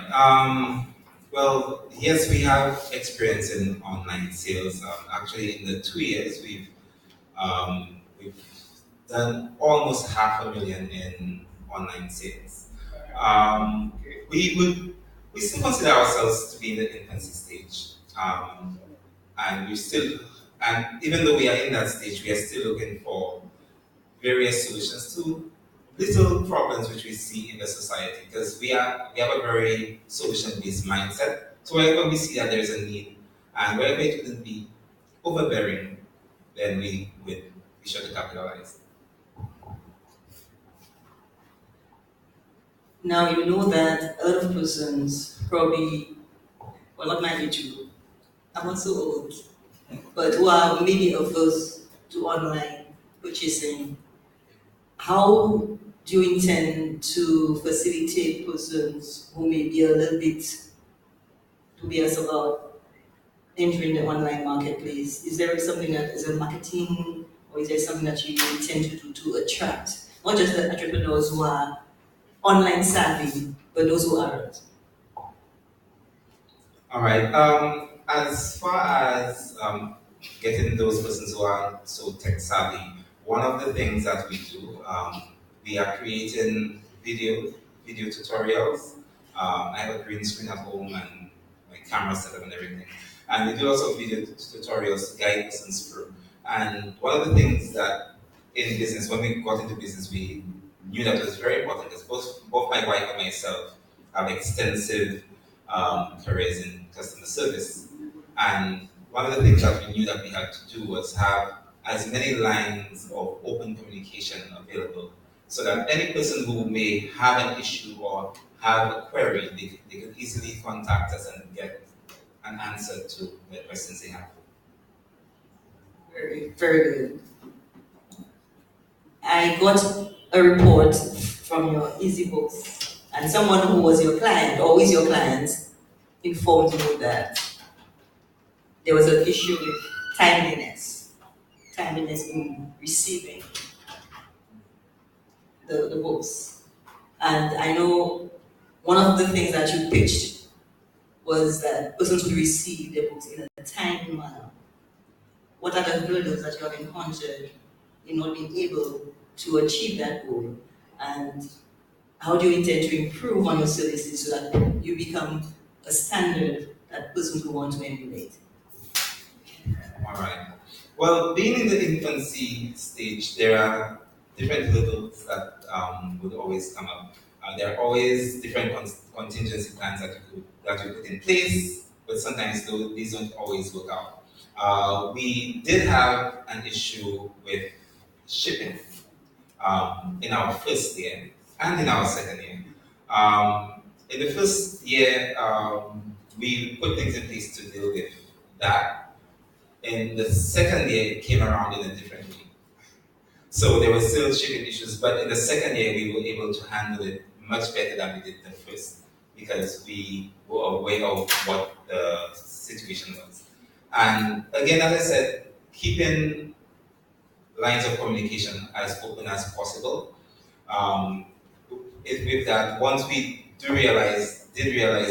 Speaker 14: Well, yes, we have experience in online sales. Actually, in the 2 years, we've done almost $500,000 in online sales. We still consider ourselves to be in the infancy stage, and even though we are in that stage, we are still looking for various solutions to little problems which we see in the society, because we have a very solution-based mindset. So wherever we see that there is a need, and wherever it wouldn't be overbearing, then we should capitalize.
Speaker 6: Now you know that a lot of persons probably, well, not my age group, I'm not so old, but who are maybe averse to online purchasing. How do you intend to facilitate persons who may be a little bit dubious about entering the online marketplace? Is there something that is a marketing, or is there something that you intend to do to attract not just the entrepreneurs who are online savvy, but those who aren't?
Speaker 14: All right. As far as getting those persons who aren't so tech savvy, one of the things that we do, we are creating video tutorials. I have a green screen at home and my camera setup and everything. And we do also video tutorials to guide persons through. And one of the things that in business, when we got into business, we knew that it was very important, because both my wife and myself have extensive careers in customer service. And one of the things that we knew that we had to do was have as many lines of open communication available, so that any person who may have an issue or have a query, they could easily contact us and get an answer to the questions they have.
Speaker 6: Very, very good. I got a report from your easy books, and someone who was your client, or is your client, informed you that there was an issue with timeliness in receiving the books. And I know one of the things that you pitched was that persons would receive their books in a timely manner. What are the hurdles that you have encountered in not being able to achieve that goal? And how do you intend to improve on your services so that you become a standard that persons will want to emulate?
Speaker 14: All right. Well, being in the infancy stage, there are different hurdles that would always come up. There are always different contingency plans that you put in place, but sometimes these don't always work out. We did have an issue with shipping in our first year and in our second year. In the first year, we put things in place to deal with that. In the second year, it came around in a different way. So there were still shipping issues, but in the second year, we were able to handle it much better than we did the first, because we were aware of what the situation was. And again, as I said, keeping lines of communication as open as possible. With that, once we did realize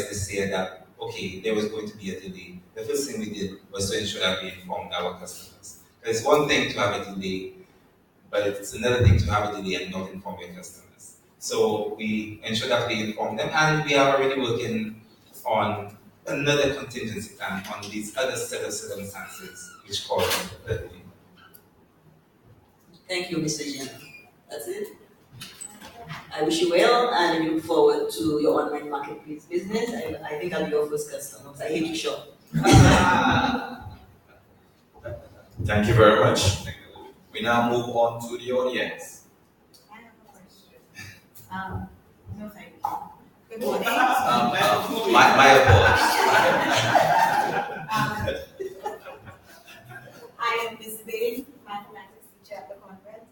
Speaker 14: this year that, okay, there was going to be a delay, the first thing we did was to ensure that we informed our customers. It's one thing to have a delay, but it's another thing to have a delay and not inform your customers. So we ensure that we inform them, and we are already working on another contingency plan on these other set of circumstances which caused the delay.
Speaker 6: Thank you, Mr. Jen. That's it. I wish you well, and I look forward to your online marketplace business. I think I'll be your first customer. I hate to shop.
Speaker 4: Thank you very much. We now move on to the audience.
Speaker 13: I have a question. No, thank you. Good morning.
Speaker 4: My apologies.
Speaker 13: I am Miss Bain, mathematics teacher at the convent.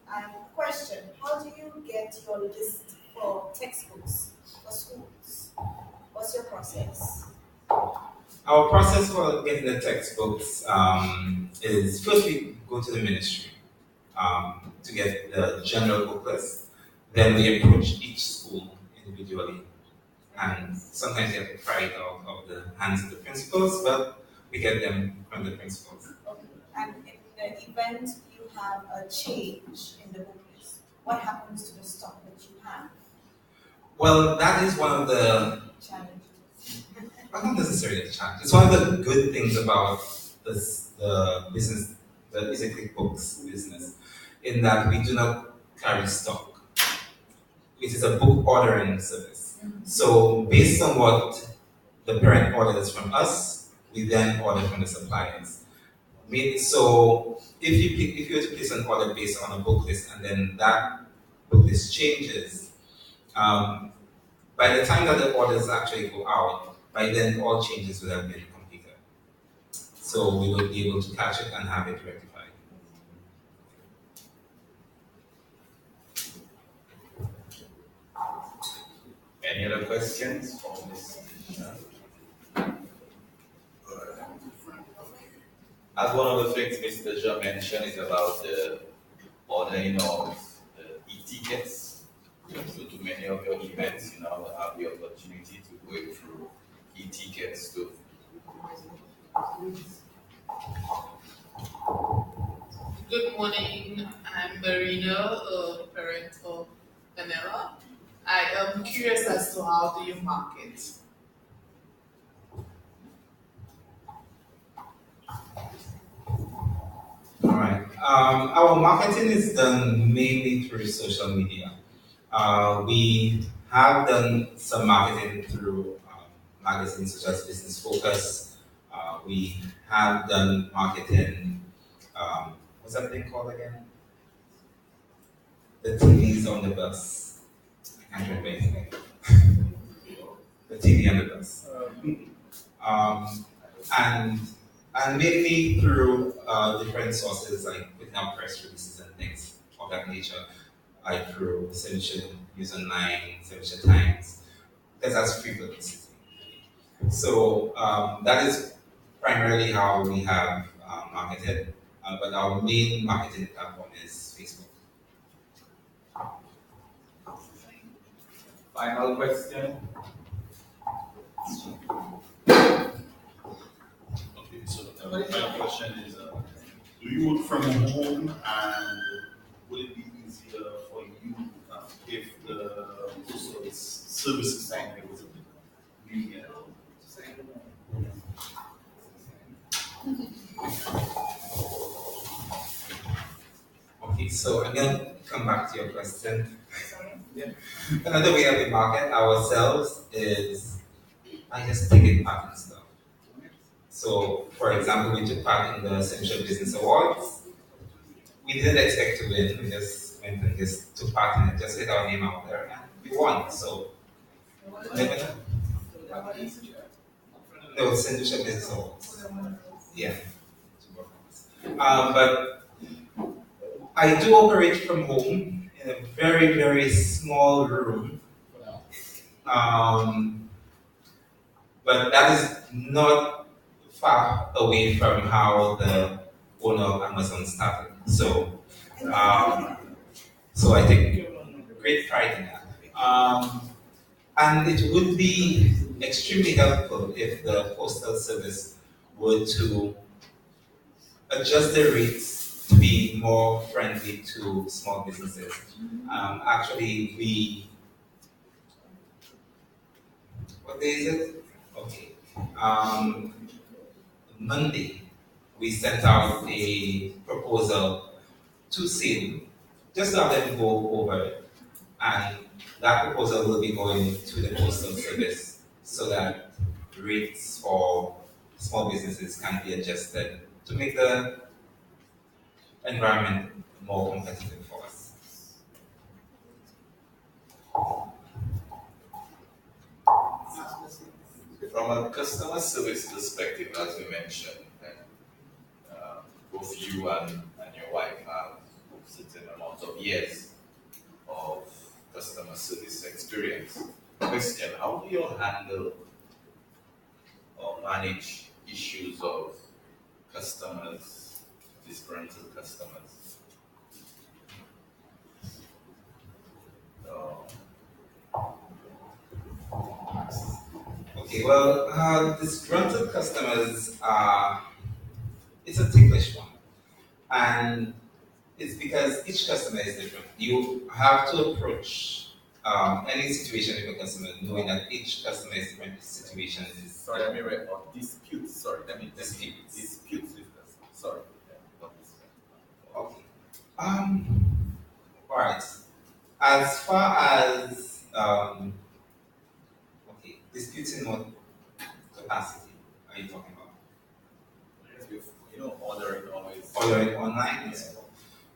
Speaker 13: Question: how do you get your list for textbooks for schools? What's your process?
Speaker 14: Our process for getting the textbooks is first we go to the ministry to get the general book list. Then we approach each school individually. And sometimes you have to pry it out of the hands of the principals, but we get them from the principals.
Speaker 13: Okay. And in the event you have a change in the book list, what happens to the stock that you have?
Speaker 14: Well, that is one of the
Speaker 13: challenges.
Speaker 14: Not necessarily a challenge. It's one of the good things about the business, the Easy Books business, in that we do not carry stock. It is a book ordering service. So based on what the parent orders from us, we then order from the suppliers. So if you were to place an order based on a book list and then that book list changes, by the time that the orders actually go out, by then all changes will have been completed. So we will be able to catch it and have it rectified.
Speaker 4: Any other questions from this? As one of the things Mr. Jean mentioned is about the ordering of e-tickets. So to many of your events, you now have the opportunity to go through e-tickets too.
Speaker 15: Good morning, I'm Marina, a parent of Vanilla. I am curious as to how do you market?
Speaker 14: All right. Our marketing is done mainly through social media. We have done some marketing through magazines such as Business Focus. We have done marketing, what's that thing called again? The TVs on the bus. I can't remember anything. The TV on the bus. And mainly through different sources like putting out press releases and things of that nature. iPro, Solution, Use Online, Solution Times, because that's free publicity. So that is primarily how we have marketed, but our main marketing platform is Facebook.
Speaker 4: Final question.
Speaker 12: Okay, so my question is, do you work from home, and would it be easier for you if the postal services sector was a bit lenient?
Speaker 14: Okay, so I'm going to come back to your question. Yeah. Another way that we market ourselves is I just take it part and stuff. So, for example, we took part in the Central Business Awards. We didn't expect to win. We just went and just took part in it, just get our name out there, and we won. So, never know. No, Central Business Awards. Yeah. But I do operate from home in a very, very small room. But that is not far away from how the owner of Amazon started. So I take great pride in that. And it would be extremely helpful if the postal service were to adjust the rates to be more friendly to small businesses. Actually, what day is it? Okay. Monday, we sent out a proposal to SANU, just to have them go over it. And that proposal will be going to the postal service so that rates for small businesses can be adjusted to make the environment more competitive for us.
Speaker 4: From a customer service perspective, as we mentioned, both you and your wife have a certain amount of years of customer service experience. Question, how do you handle or manage issues of customers, disgruntled customers?
Speaker 14: Okay, well, disgruntled customers it's a ticklish one. And it's because each customer is different. You have to approach any situation with a customer knowing that each customer is different situation is.
Speaker 4: Sorry, I mean, or disputes. Sorry, I mean
Speaker 14: disputes.
Speaker 4: Disputes with customers. Sorry.
Speaker 14: Okay. Alright. As far as disputes in what capacity are you talking about?
Speaker 4: Ordering always.
Speaker 14: Ordering online? Yes.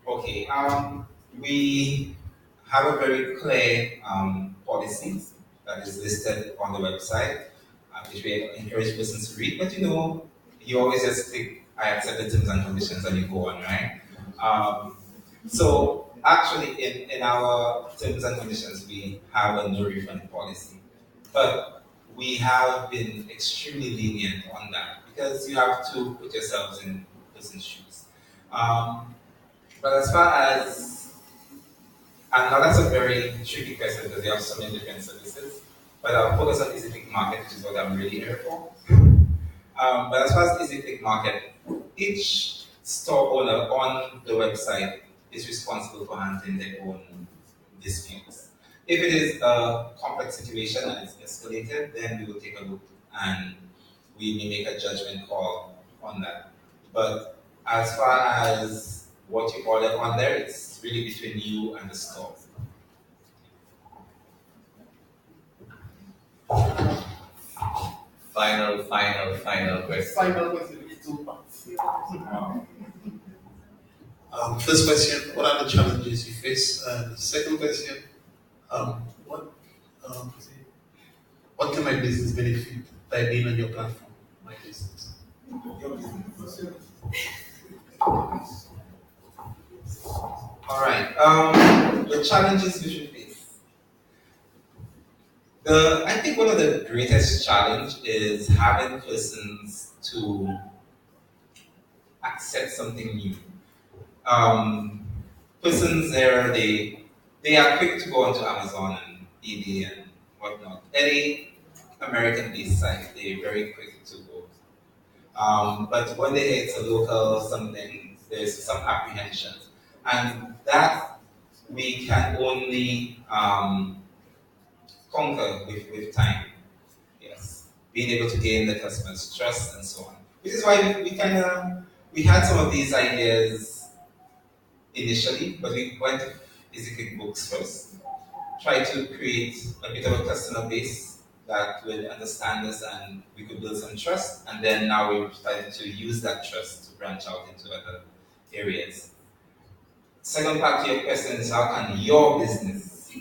Speaker 14: Okay. We have a very clear policy that is listed on the website, which we encourage persons to read. But you always just click, I accept the terms and conditions, and you go on, right? So actually, in our terms and conditions, we have a no refund policy. But we have been extremely lenient on that because you have to put yourselves in person's shoes. But as far as, and now that's a very tricky question because you have so many different services, but I'll focus on Easy Click Market, which is what I'm really here for. But as far as Easy Click Market, each store owner on the website is responsible for handling their own disputes. If it is a complex situation and it's escalated, then we will take a look and we may make a judgment call on that. But as far as what you order on there, it's really between you and the store.
Speaker 4: Final question.
Speaker 8: Final question is 2 parts. First question, what are the challenges you face? Second question, what can my business benefit by being on your platform? My business. Your business.
Speaker 14: All right. The challenges we should face. I think one of the greatest challenge is having persons to accept something new. Persons there, they are quick to go onto Amazon and eBay and whatnot. Any American-based site, they're very quick to go. But when they hit a local something, there's some apprehension. And that we can only conquer with time. Yes. Being able to gain the customer's trust and so on. Which is why we had some of these ideas initially, but we went to Easy Books first. Try to create a bit of a customer base that would understand us and we could build some trust. And then now we're starting to use that trust to branch out into other areas. Second part to your question is how can your business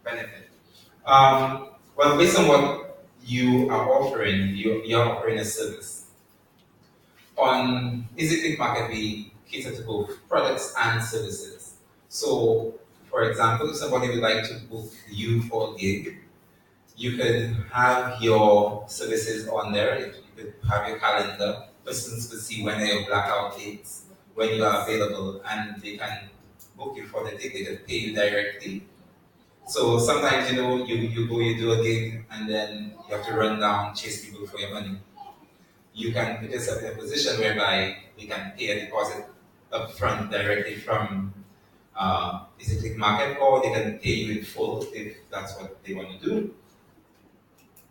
Speaker 14: benefit? Well, based on what you are offering, you're offering a service. On EasyClick Market, we cater to both products and services. So, for example, if somebody would like to book you for a gig, you could have your services on there. You could have your calendar. Persons could see when are your blackout dates, when you are available, and they can book you for the gig. They can pay you directly. So sometimes, you do a gig, and then you have to run down, chase people for your money. You can put yourself in a position whereby they can pay a deposit upfront directly from EasyClick Market, or they can pay you in full if that's what they want to do.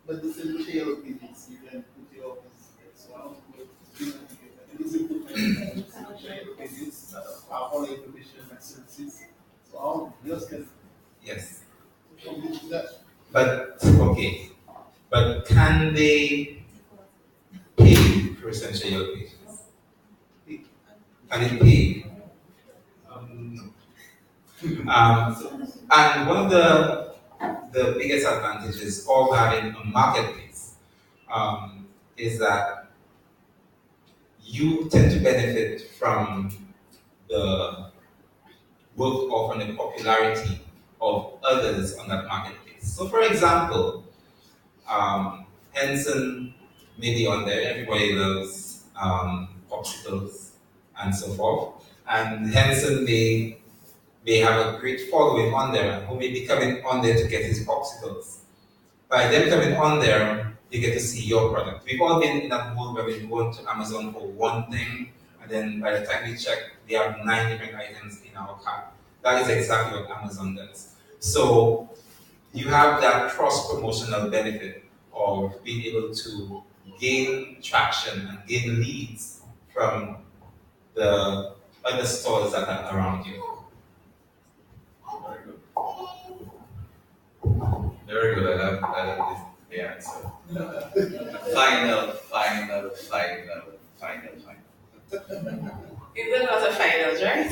Speaker 12: But the same tail business, you can put your business one business all information and services. So all yours can.
Speaker 14: Yes.
Speaker 12: That.
Speaker 14: But okay. But can they pay you for essentially your patients? Can they pay? No. And one of the biggest advantages of having a marketplace is that you tend to benefit from the work of and the popularity of others on that marketplace. So, for example, Henson may be on there. Everybody loves popsicles and so forth. And Henson may have a great following on there who may be coming on there to get his popsicles. By them coming on there, they get to see your product. We've all been in that mode where we go to Amazon for one thing, and then by the time we check, they have 9 different items in our cart. That is exactly what Amazon does. So you have that cross-promotional benefit of being able to gain traction and gain leads from the other stores that are around you.
Speaker 4: Very good. I love the answer. Final.
Speaker 1: Even not a finals, right?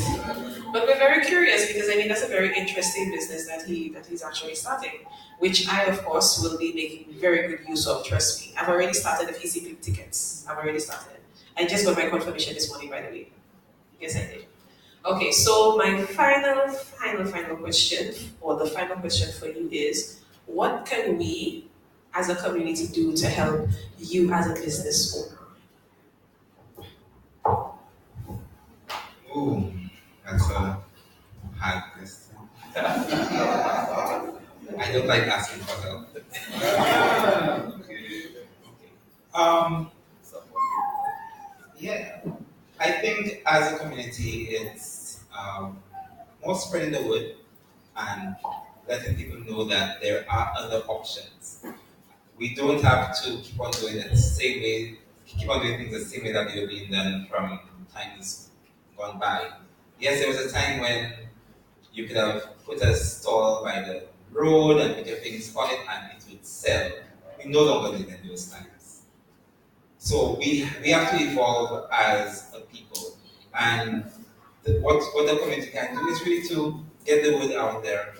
Speaker 1: But we're very curious because I mean that's a very interesting business that he's actually starting, which I of course will be making very good use of. Trust me, I've already started the EasyClick tickets. I've already started. I just got my confirmation this morning, by the way. Yes, I did. Okay, so my final question, or the final question for you is, what can we as a community do to help you as a business owner?
Speaker 14: Ooh, that's a hard question. I don't like asking for help. Yeah, I think as a community, it's more spreading the word and letting people know that there are other options. We don't have to keep on doing it the same way, keep on doing things the same way that they were being done from times gone by. Yes, there was a time when you could have put a stall by the road and put your things on it and it would sell. We no longer live in those times. So we have to evolve as a people. And what the community can do is really to get the word out there,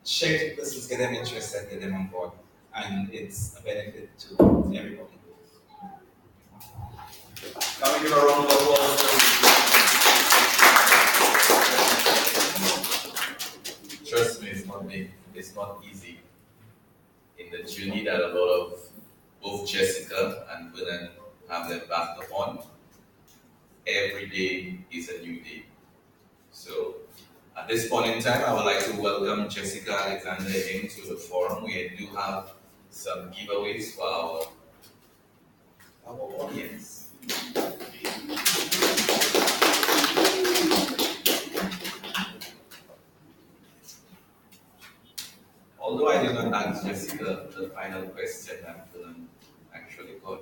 Speaker 14: share it with persons, get them interested, get them on board. And it's a benefit to everybody.
Speaker 4: Now we give a round of applause. it's not easy. In the journey that a lot of both Jessica and Vernon have their back upon, every day is a new day. So at this point in time, I would like to welcome Jessica Alexander into the forum. We do have some giveaways for our audience. Although I did not ask Jessica the final question that Vernon actually got.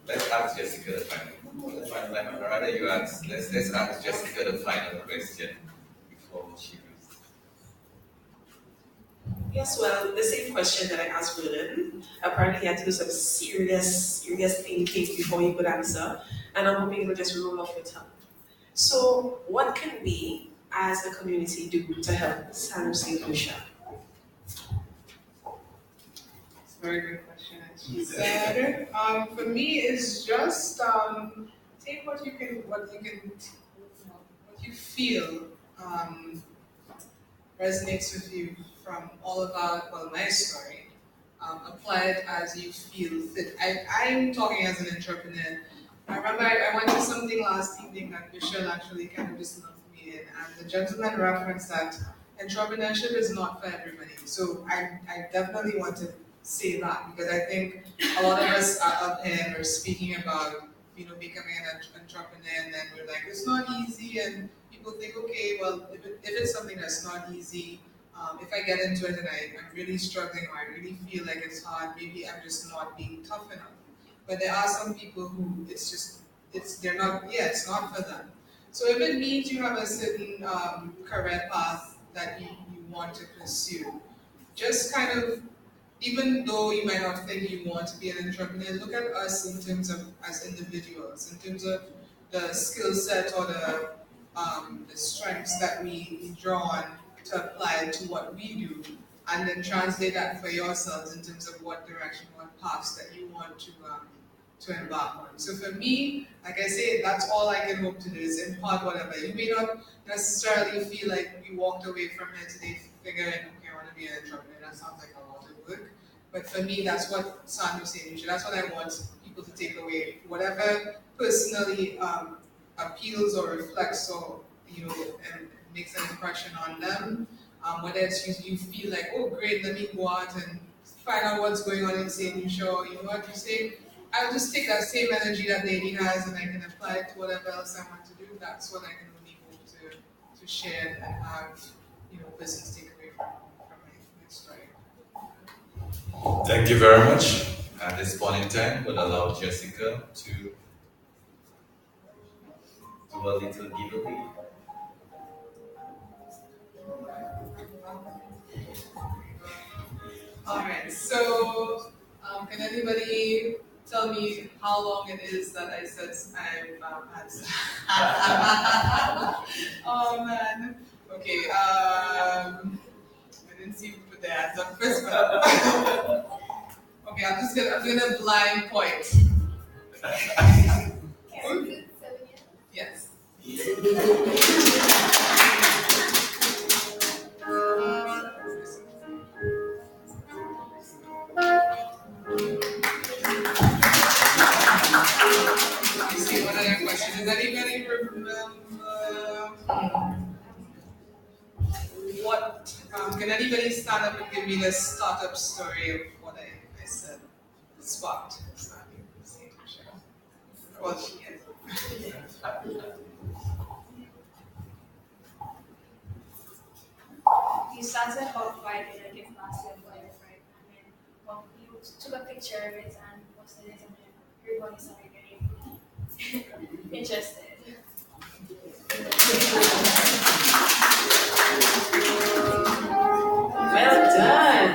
Speaker 4: Let's ask Jessica the final. Rather you ask. Let's ask Jessica the final question before she goes.
Speaker 1: Yes, well, the same question that I asked Vernon. Apparently, he had to do some serious thinking before he could answer, and I'm hoping he'll just roll off the tongue. So, what can we, as a community, do to help Sa Nou St. Lucia?
Speaker 9: It's a very good question, as she said. For me, it's just take what you feel resonates with you from all about my story. Apply it as you feel fit. I'm talking as an entrepreneur. I remember I went to something last evening that Michelle actually kind of just loved me in, and the gentleman referenced that entrepreneurship is not for everybody. So I definitely want to say that, because I think a lot of us are up here and we're speaking about becoming an entrepreneur, and then we're like, it's not easy, and people think, okay, well, if it's something that's not easy, if I get into it and I'm really struggling, or I really feel like it's hard, maybe I'm just not being tough enough. But there are some people who it's not for them. So if it means you have a certain career path that you want to pursue, just kind of, even though you might not think you want to be an entrepreneur, look at us in terms of as individuals, in terms of the skill set or the strengths that we draw on to apply to what we do, and then translate that for yourselves in terms of what direction, what paths that you want to embark on. So for me, like I say, that's all I can hope to do is impart whatever. You may not necessarily feel like you walked away from here today figuring, okay, I want to be an entrepreneur. That sounds like a lot of work. But for me, that's what Sa Nou St. That's what I want people to take away. Whatever personally appeals or reflects or and makes an impression on them. Whether it's you feel like, oh great, let me go out and find out what's going on in St. Lucia, or you know what you say, I'll just take that same energy that lady has and I can apply it to whatever else I want to do. That's what I can only hope to share and have persons take away from my story.
Speaker 4: Thank you very much. At this point in time, we'll allow Jessica to do a little giveaway.
Speaker 9: Alright, so can anybody tell me how long it is that I said I've had? Oh man. Okay, I didn't see you put the hands up first, but okay, I'm gonna blind point. Yes. Let me see, what other question? Does anybody remember what, can anybody stand up and give me the startup story of what I said? Spot. Well, yes.
Speaker 10: You started off by doing a gift basket for your friend, and then you took a picture of it and posted it, and then everybody started getting interested.
Speaker 1: Well done.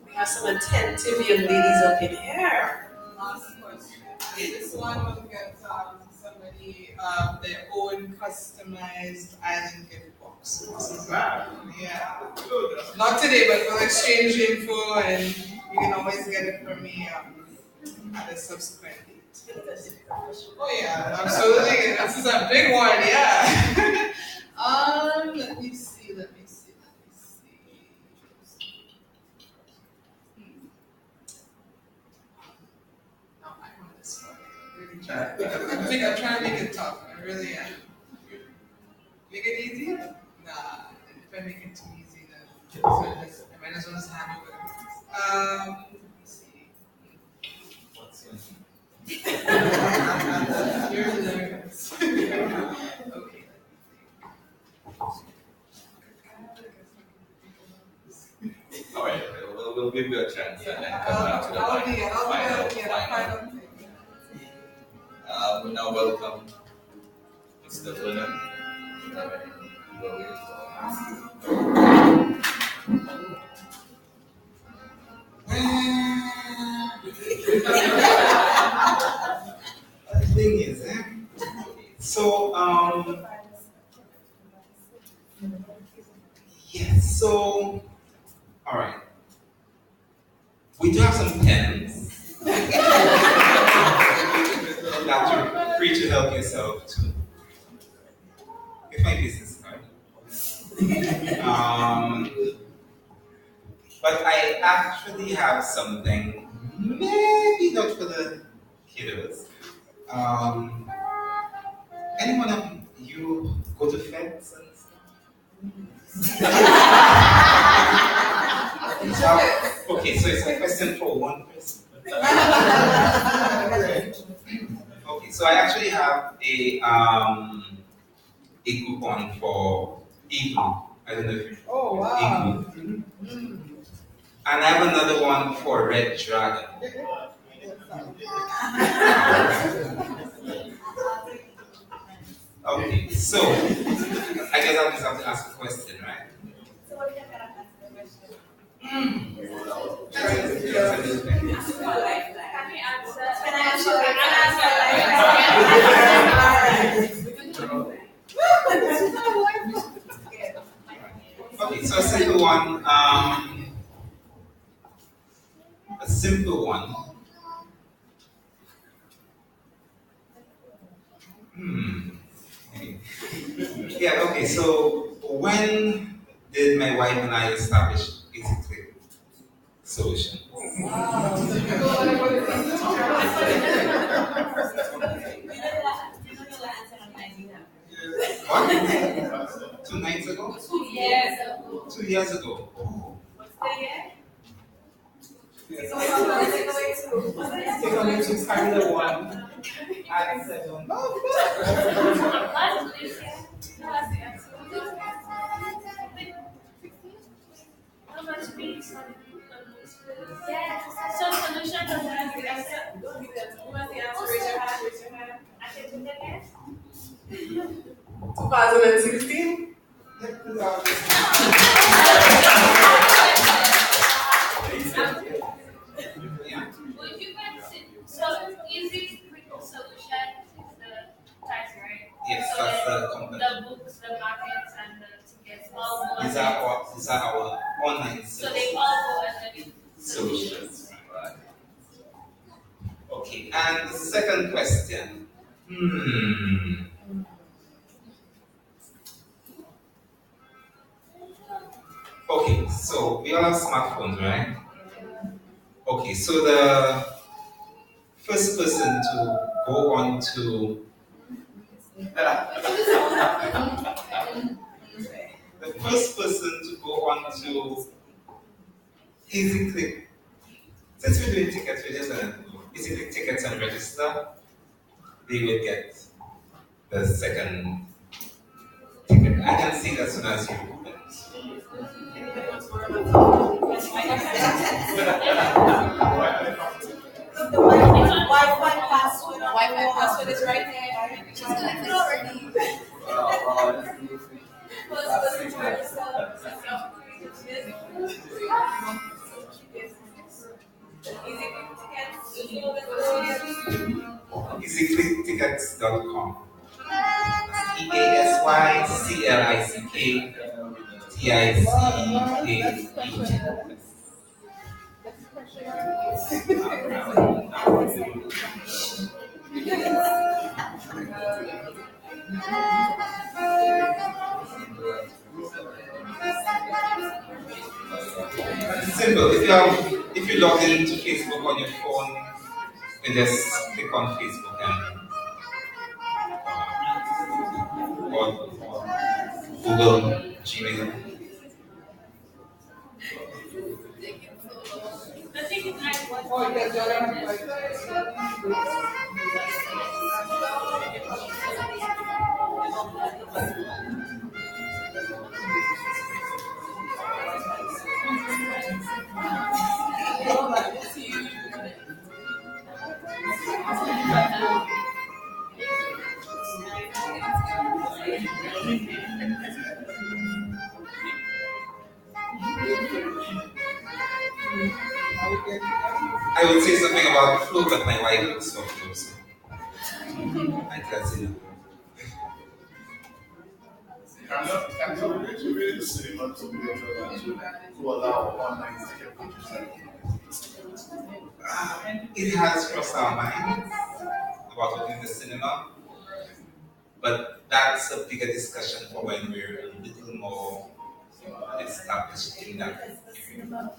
Speaker 1: We have some attentive young ladies up in here.
Speaker 9: Last question. This one will get somebody their own customized island gift box. Yeah. Not today, but we'll exchange info and you can always get it from me at a subsequent date. Oh yeah, absolutely. This is a big one, yeah.
Speaker 15: Let me see. No, I want this one. Really try. I'm trying to make it tough. I really am. Make it easy? Nah. If I make it too easy, then I might as well just hand over. Let me see.
Speaker 14: What's your name?
Speaker 15: You're hilarious. Okay.
Speaker 4: All right, we'll give you a chance and then come back to the final thing. We now welcome Mr. Vernon.
Speaker 14: The thing is, so yes, so all right. We do have some pens that you're free to help yourself to. It's my business card. But I actually have something, maybe not for the kiddos. Anyone of you go to feds and stuff? Okay, so it's a question for one person. Okay, so I actually have a coupon for Igloo. I don't know if you Igloo. And I have another one for Red Dragon. Okay, so I guess I'll just have to ask a question, right?
Speaker 13: So what are you gonna ask the question? Can I answer?
Speaker 14: Okay, so a simple one. A simple one. Yeah, okay, so when did my wife and I establish EasyClick solution? What? 2 nights ago?
Speaker 13: 2 years ago.
Speaker 14: 2 years ago.
Speaker 13: What's the year?
Speaker 14: Takeaway to Formula 1. I said,
Speaker 10: How much space on yes. So solution doesn't have the answer.
Speaker 11: Who has the answer? Raise your hand. Raise your hand.
Speaker 10: I can put that yes.
Speaker 11: 2016.
Speaker 10: Would you consider so easy quick solution is the tax, right?
Speaker 14: yes,
Speaker 10: So
Speaker 14: that's
Speaker 10: then
Speaker 14: the company.
Speaker 10: the books, the markets, and the tickets all go
Speaker 14: These are our online
Speaker 10: so they all go under the
Speaker 14: solutions. Right. Okay, and the second question. Okay, so we all have smartphones, right? Okay, so the first person to go on to the first person to go on to EasyClick. Since we're doing tickets, we're just gonna EasyClick tickets and register. They will get the second ticket. I can see it as soon as you open it.
Speaker 13: The Wi-Fi password.
Speaker 11: Wi-Fi password is right there. She's gonna click already.
Speaker 14: EasyClickTickets.com. EasyClickTickets. Simple. If you log into Facebook on your phone, you just click on Facebook and or Google, Gmail. I would say something about flow, but my wife looks so close. I can't say that.
Speaker 12: I'm not really the cinema to be able to allow online ticket purchases.
Speaker 14: It has crossed our minds about opening the cinema, but that's a bigger discussion for when we're a little more established in that area.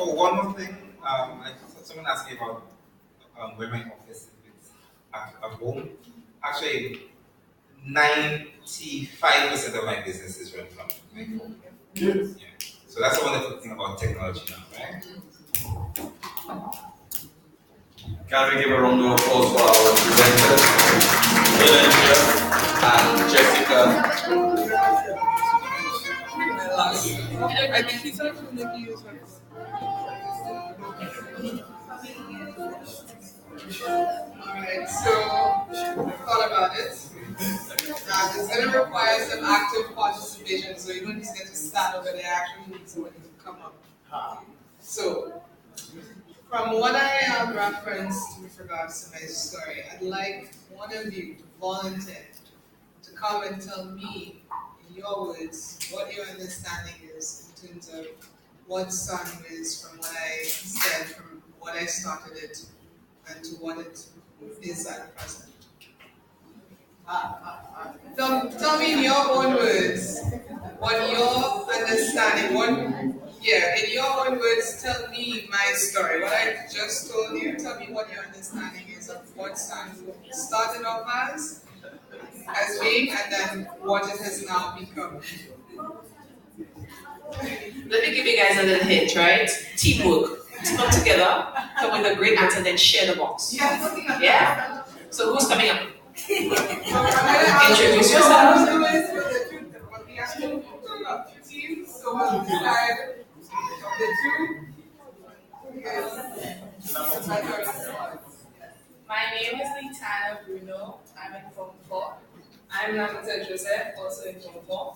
Speaker 14: Oh, one more thing. Someone asked me about where my office is at home. Actually, 95% of my business is run from my phone. Yeah. So that's the wonderful thing about technology now, right?
Speaker 16: Can we give a round of applause for our presenters, Lucia and Jessica?
Speaker 15: I think he's going to make you use Alright, so thought about it. It's going to require some active participation, so you don't just get to stand over there, actually need somebody to come up. So, from what I have referenced with regards to my story, I'd like one of you to volunteer to come and tell me, in your words, what your understanding is in terms of what Sa Nou is from what I said, from what I started it, and to what it is at present. Tell me in your own words what your understanding, in your own words, tell me my story. What I just told you, tell me what your understanding is
Speaker 9: of what Sa Nou started off as being, and then what it has now become.
Speaker 1: Let me give you guys a little hint, right? Teamwork. Let's come together, come with a great answer, then share the box.
Speaker 9: Yes.
Speaker 1: Yeah? So who's coming up?
Speaker 9: Introduce
Speaker 1: yourself.
Speaker 9: We actually got 2 teams, so one side of the 2 is
Speaker 11: My name is Litana Bruno. I'm in Form 4. I'm Namita Joseph, also in Form 4.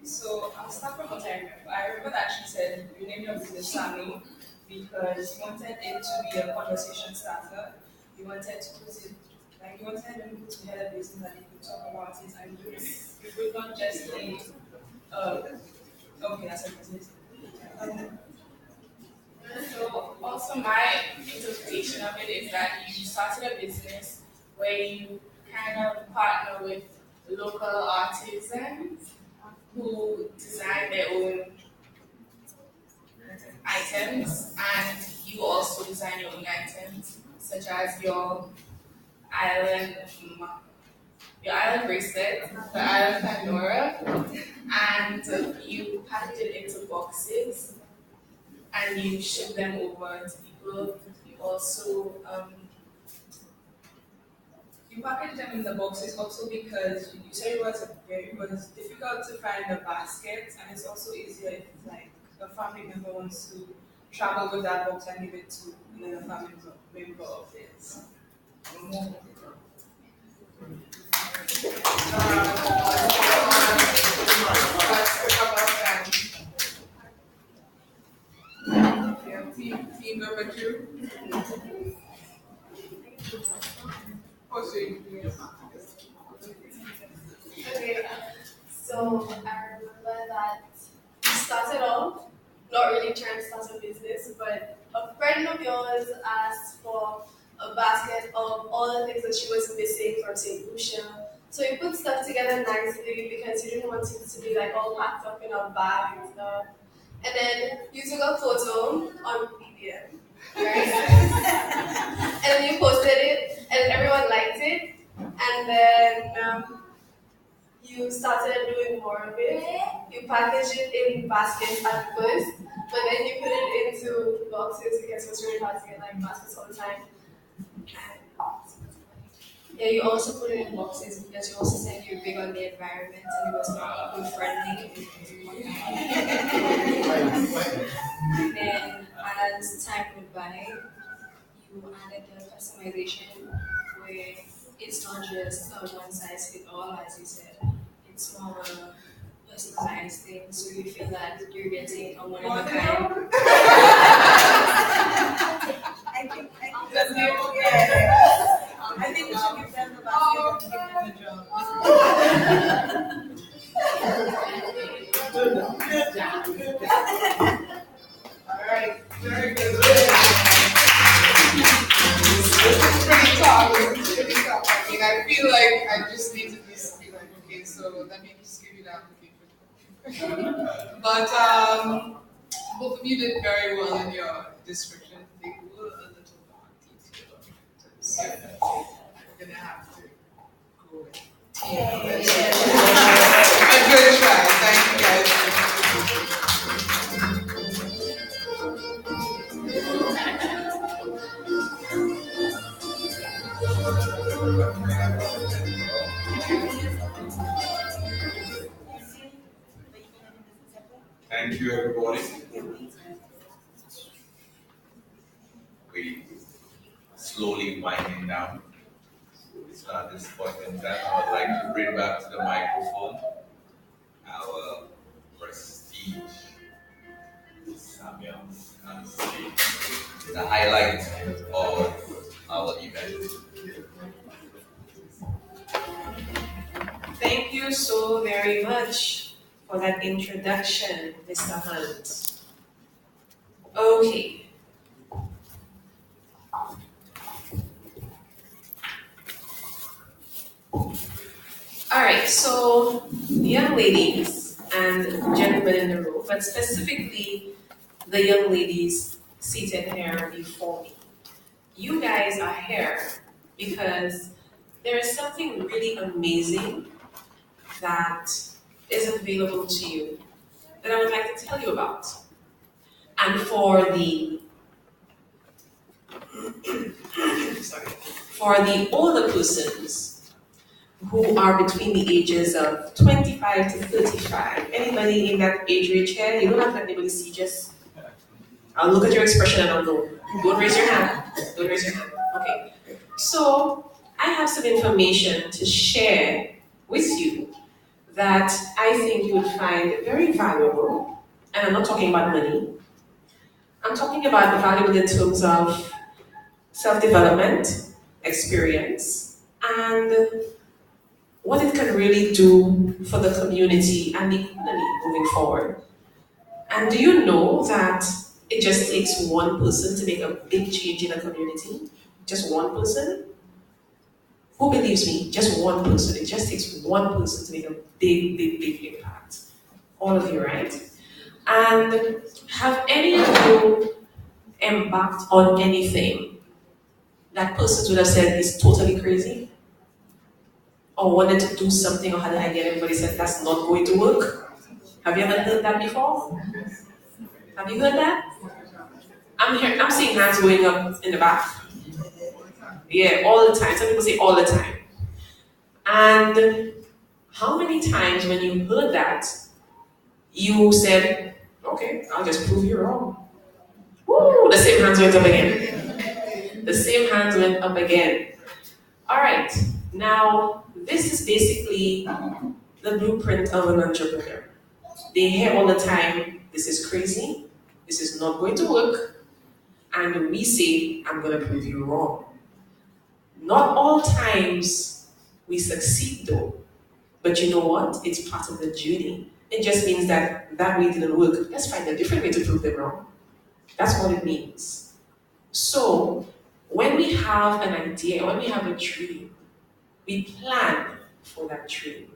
Speaker 11: So I'll start from what I remember. I remember that she said you named your business Sa Nou because you wanted it to be a conversation starter. You wanted to put it, like you wanted people to hear the business and you could talk about it and you would not just be, okay, that's a business. So also my interpretation of it is that you started a business where you kind of partner with local artisans who design their own items, and you also design your own items, such as your island bracelet, the island Pandora, and you package it into boxes and you ship them over to people. You also you package them in the boxes also because you said it was difficult to find a basket, and it's also easier if like a family member wants to travel with that box and give it to another family member of theirs.
Speaker 9: Team number 2.
Speaker 11: Okay, so I remember that you started off not really trying to start a business, but a friend of yours asked for a basket of all the things that she was missing from St. Lucia. So you put stuff together nicely because you didn't want it to be like all packed up in a bag and stuff. And then you took a photo on BBM, right? And then you posted it, and everyone liked it. And then you started doing more of it. You packaged it in baskets at first, but then you put it into boxes because it was really hard to get like baskets all the time. Yeah, you also put it in boxes because you also said you're big on the environment and it was more eco-friendly. And then as time went by, you added the customization where it's not just a one-size-fits-all, as you said. It's more of a personalized thing, so you feel that you're getting a one-of-a-kind.
Speaker 6: I think we should give them the basket and give them the job.
Speaker 9: Good job. All right, very good. This is pretty tough. I mean, I feel like I just need to be like, okay, so let me just give you the application. But both of you did very well in your description. They were a little more detailed. So we're gonna have to go with a good try. Thank you guys.
Speaker 4: Thank you, everybody. We slowly winding down. So at this point in time, I would like to bring back to the microphone our prestige Samuel on stage, the highlight of our event.
Speaker 1: Thank you so very much for that introduction, Mr. Hunt. Okay. Alright, so young ladies and gentlemen in the room, but specifically the young ladies seated here before me. you guys are here because there is something really amazing that is available to you that I would like to tell you about. And for the older persons who are between the ages of 25 to 35, anybody in that age range here, you don't have to let anybody see, just I'll look at your expression and I'll know. Don't raise your hand. Don't raise your hand. Okay. So I have some information to share with you that I think you would find very valuable. And I'm not talking about money. I'm talking about valuable in terms of self-development, experience, and what it can really do for the community and the economy moving forward. And do you know that it just takes one person to make a big change in a community? Just one person? Who believes me? Just one person. It just takes one person to make a big, big, big impact. All of you, right? And have any of you embarked on anything that persons would have said is totally crazy? Or wanted to do something or had an idea and everybody said that's not going to work? Have you ever heard that before? Have you heard that? I'm seeing hands going up in the back. Yeah, all the time. Some people say all the time. And how many times when you heard that, you said, okay, I'll just prove you wrong. Woo, the same hands went up again. The same hands went up again. All right, now this is basically the blueprint of an entrepreneur. They hear all the time, this is crazy, this is not going to work, and we say, I'm going to prove you wrong. Not all times we succeed though, but you know what? It's part of the journey. It just means that that way didn't work. Let's find a different way to prove them wrong. That's what it means. So, when we have an idea, when we have a dream, we plan for that dream.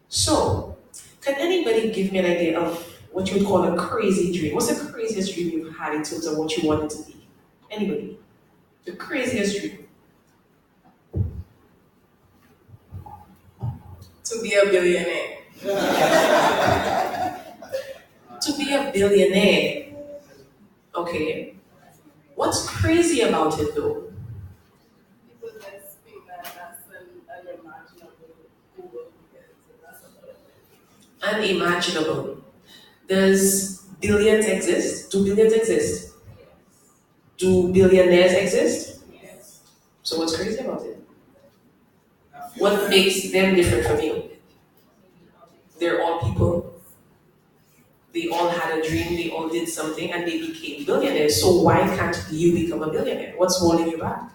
Speaker 1: So, can anybody give me an idea of what you would call a crazy dream? What's the craziest dream you've had in terms of what you wanted to be? Anybody? The craziest dream?
Speaker 11: To be a billionaire.
Speaker 1: To be a billionaire. Okay. What's crazy about it though?
Speaker 11: People just think that that's an unimaginable goal.
Speaker 1: Unimaginable. Does billions exist? Do billions exist? Do billionaires exist?
Speaker 11: Yes.
Speaker 1: So what's crazy about it? What makes them different from you? They're all people. They all had a dream, they all did something, and they became billionaires. So why can't you become a billionaire? What's holding you back?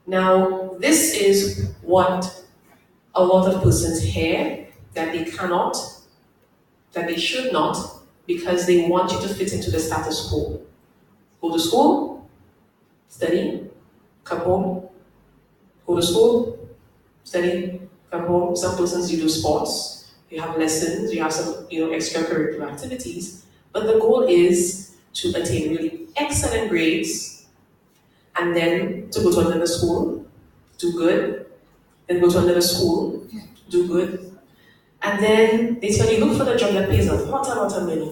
Speaker 1: Now, this is what a lot of persons hear, that they cannot, that they should not, because they want you to fit into the status quo. Go to school, study, come home. Go to school, study, come home. Some persons, you do sports, you have lessons, you have some extracurricular activities, but the goal is to attain really excellent grades and then to go to another school, do good, then go to another school, do good, and then they tell you, look for the job that pays a lot of money.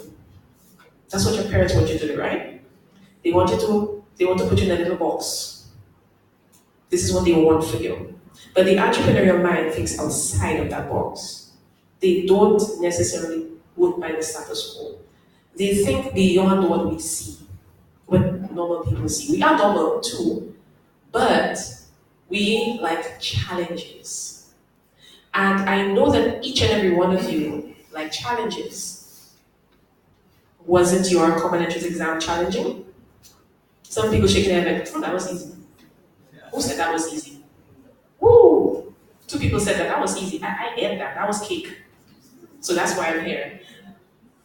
Speaker 1: That's what your parents want you to do, right? They want to put you in a little box. This is what they want for you. But the entrepreneurial mind thinks outside of that box. They don't necessarily work by the status quo. They think beyond what we see, what normal people see. We are normal too, but we like challenges. And I know that each and every one of you like challenges. Wasn't your common entrance exam challenging? Some people shaking their head, oh, that was easy. Who said that was easy? Woo! 2 people said that was easy. I ate that. That was cake. So that's why I'm here.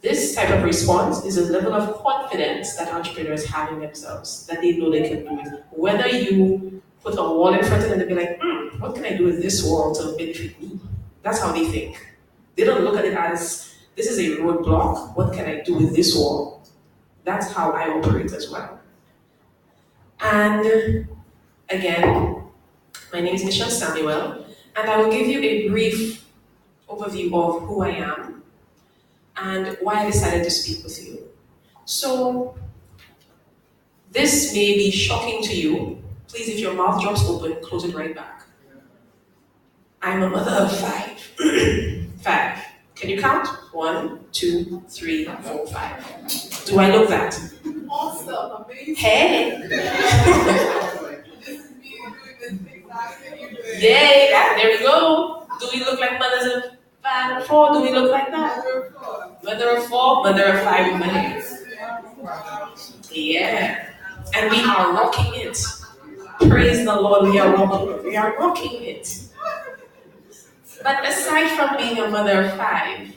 Speaker 1: This type of response is a level of confidence that entrepreneurs have in themselves, that they know they can do it. Whether you put a wall in front of them and be like, what can I do with this wall to benefit me? That's how they think. They don't look at it as, this is a roadblock. What can I do with this wall? That's how I operate as well. And again, my name is Michelle Samuel, and I will give you a brief overview of who I am and why I decided to speak with you. So, this may be shocking to you. Please, if your mouth drops open, close it right back. I'm a mother of 5. 5. Can you count? 1, 2, 3, 4, 5. Do I look that?
Speaker 11: Awesome, amazing.
Speaker 1: Hey!
Speaker 11: This is me doing this exactly you doing.
Speaker 1: Yay! There we go. Do we look like mothers of 5 and 4? Do we look like that? Mother of 4, mother of 5 with my hands. Yeah. And we are rocking it. Praise the Lord, we are rocking it. But aside from being a mother of 5,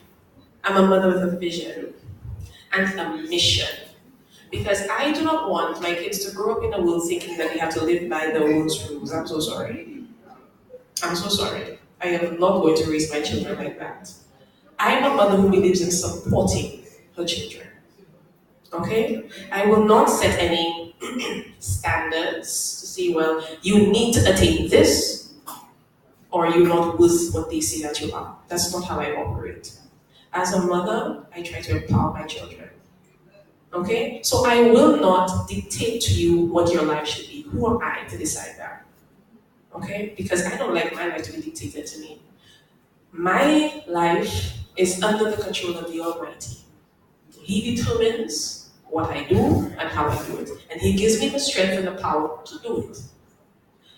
Speaker 1: I'm a mother with a vision and a mission. Because I do not want my kids to grow up in a world thinking that they have to live by the world's rules. I'm so sorry. I'm so sorry. I am not going to raise my children like that. I am a mother who believes in supporting her children. Okay? I will not set any standards to say, well, you need to attain this, or you're not worth what they say that you are. That's not how I operate. As a mother, I try to empower my children. Okay? So I will not dictate to you what your life should be. Who am I to decide that? Okay? Because I don't like my life to be dictated to me. My life is under the control of the Almighty. He determines what I do and how I do it. And He gives me the strength and the power to do it.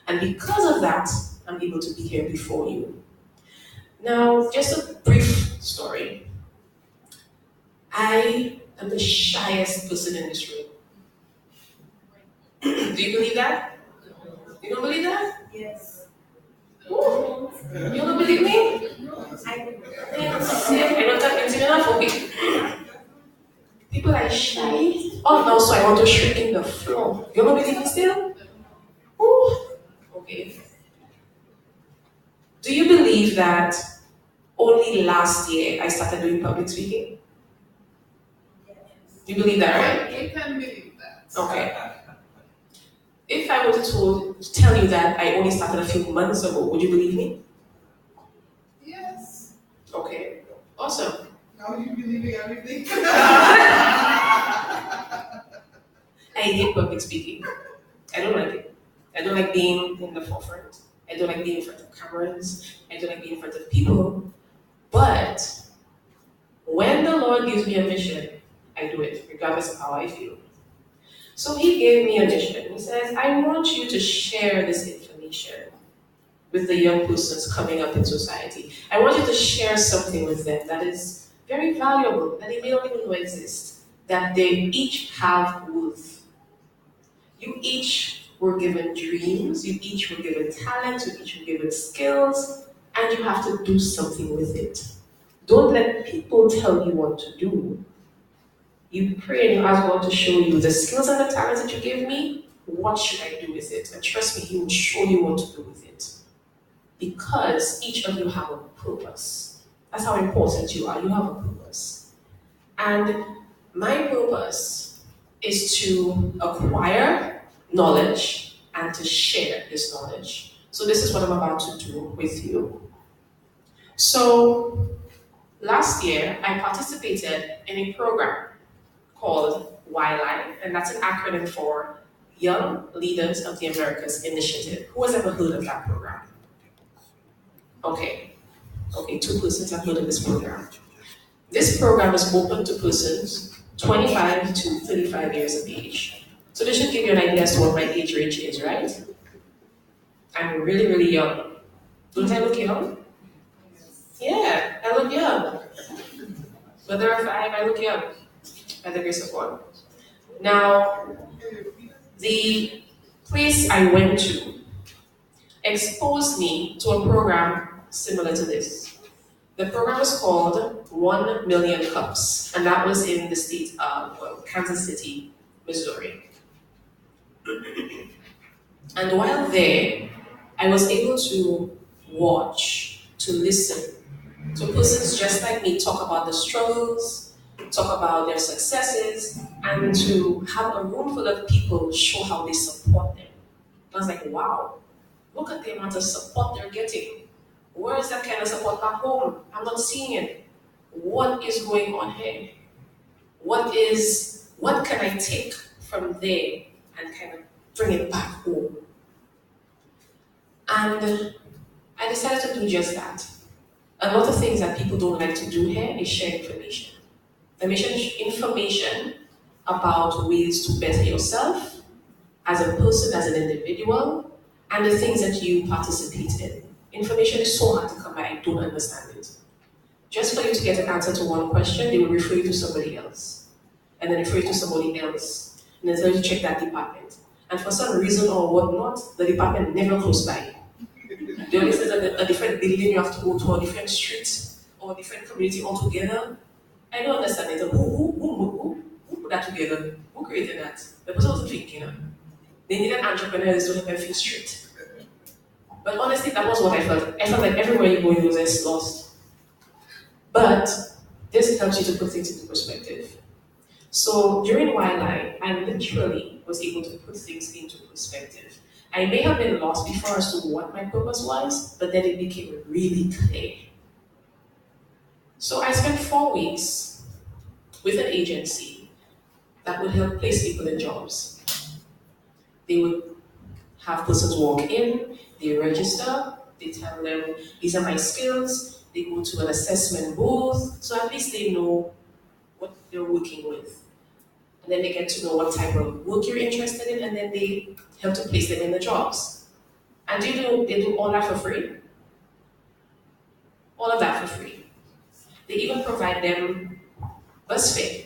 Speaker 1: And because of that, I'm able to be here before you. Now, just a brief story. I am the shyest person in this room. Do you believe that? You don't believe that?
Speaker 13: Yes.
Speaker 1: Ooh. You don't believe me? I don't talk enough. Okay. People are shy. Oh no, so I want to shrink in the floor. You don't believe me still? Ooh. Okay. Do you believe that only last year I started doing public speaking? You believe that, right?
Speaker 9: We can believe that.
Speaker 1: Okay. If I were to tell you that I only started a few months ago, would you believe me?
Speaker 9: Yes.
Speaker 1: Okay. Awesome.
Speaker 9: Now you believing everything.
Speaker 1: I hate public speaking. I don't like it. I don't like being in the forefront. I don't like being in front of cameras. I don't like being in front of people. But when the Lord gives me a mission, I do it, regardless of how I feel. So He gave me a mission. He says, I want you to share this information with the young persons coming up in society. I want you to share something with them that is very valuable, that they may not even know exist, that they each have worth. You each were given dreams, you each were given talents, you each were given skills, and you have to do something with it. Don't let people tell you what to do. You pray and you ask God to show you the skills and the talents that you gave me. What should I do with it? And trust me, He will show you what to do with it. Because each of you have a purpose. That's how important you are. You have a purpose. And my purpose is to acquire knowledge and to share this knowledge. So this is what I'm about to do with you. So last year, I participated in a program called YLI, and that's an acronym for Young Leaders of the Americas Initiative. Who has ever heard of that program? Okay, 2 persons have heard of this program. This program is open to persons 25 to 35 years of age. So this should give you an idea as to what my age range is, right? I'm really, really young. Don't I look young? Yeah, I look young. Mother of 5, I look young. By the grace of God. Now, the place I went to exposed me to a program similar to this. The program was called 1 Million Cups, and that was in the state of Kansas City, Missouri. And while there, I was able to watch, to listen to persons just like me talk about the struggles, talk about their successes, and to have a room full of people show how they support them. I was like, wow, look at the amount of support they're getting. Where is that kind of support back home? I'm not seeing it. What is going on here? What can I take from there and kind of bring it back home? And I decided to do just that. A lot of things that people don't like to do here is share information. Information about ways to better yourself as a person, as an individual, and the things that you participate in. Information is so hard to come by, I don't understand it. Just for you to get an answer to one question, they will refer you to somebody else. And then refer you to somebody else. And then tell you to check that department. And for some reason or whatnot, the department never close by. They always say that a different building you have to go to, a different street, or a different community altogether. I don't understand it. Who put that together? Who created that? The person wasn't thinking. They needed entrepreneurs to help them feel straight. But honestly, that was what I felt. I felt like everywhere you go, you were just lost. But this helps you to put things into perspective. So during YLI, I literally was able to put things into perspective. I may have been lost before as to what my purpose was, but then it became really clear. So I spent 4 weeks with an agency that would help place people in jobs. They would have persons walk in, they register, they tell them, these are my skills, they go to an assessment booth, so at least they know what they're working with. And then they get to know what type of work you're interested in, and then they help to place them in the jobs. And they do all that for free. All of that for free. They even provide them bus fare.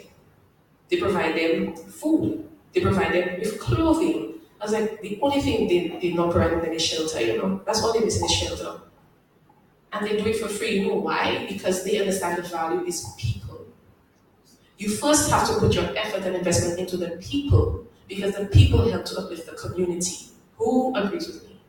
Speaker 1: They provide them food. They provide them with clothing. I was like, the only thing they did not provide them is shelter, That's all they miss is shelter. And they do it for free. You know why? Because they understand the value is people. You first have to put your effort and investment into the people, because the people help to uplift the community. Who agrees with me?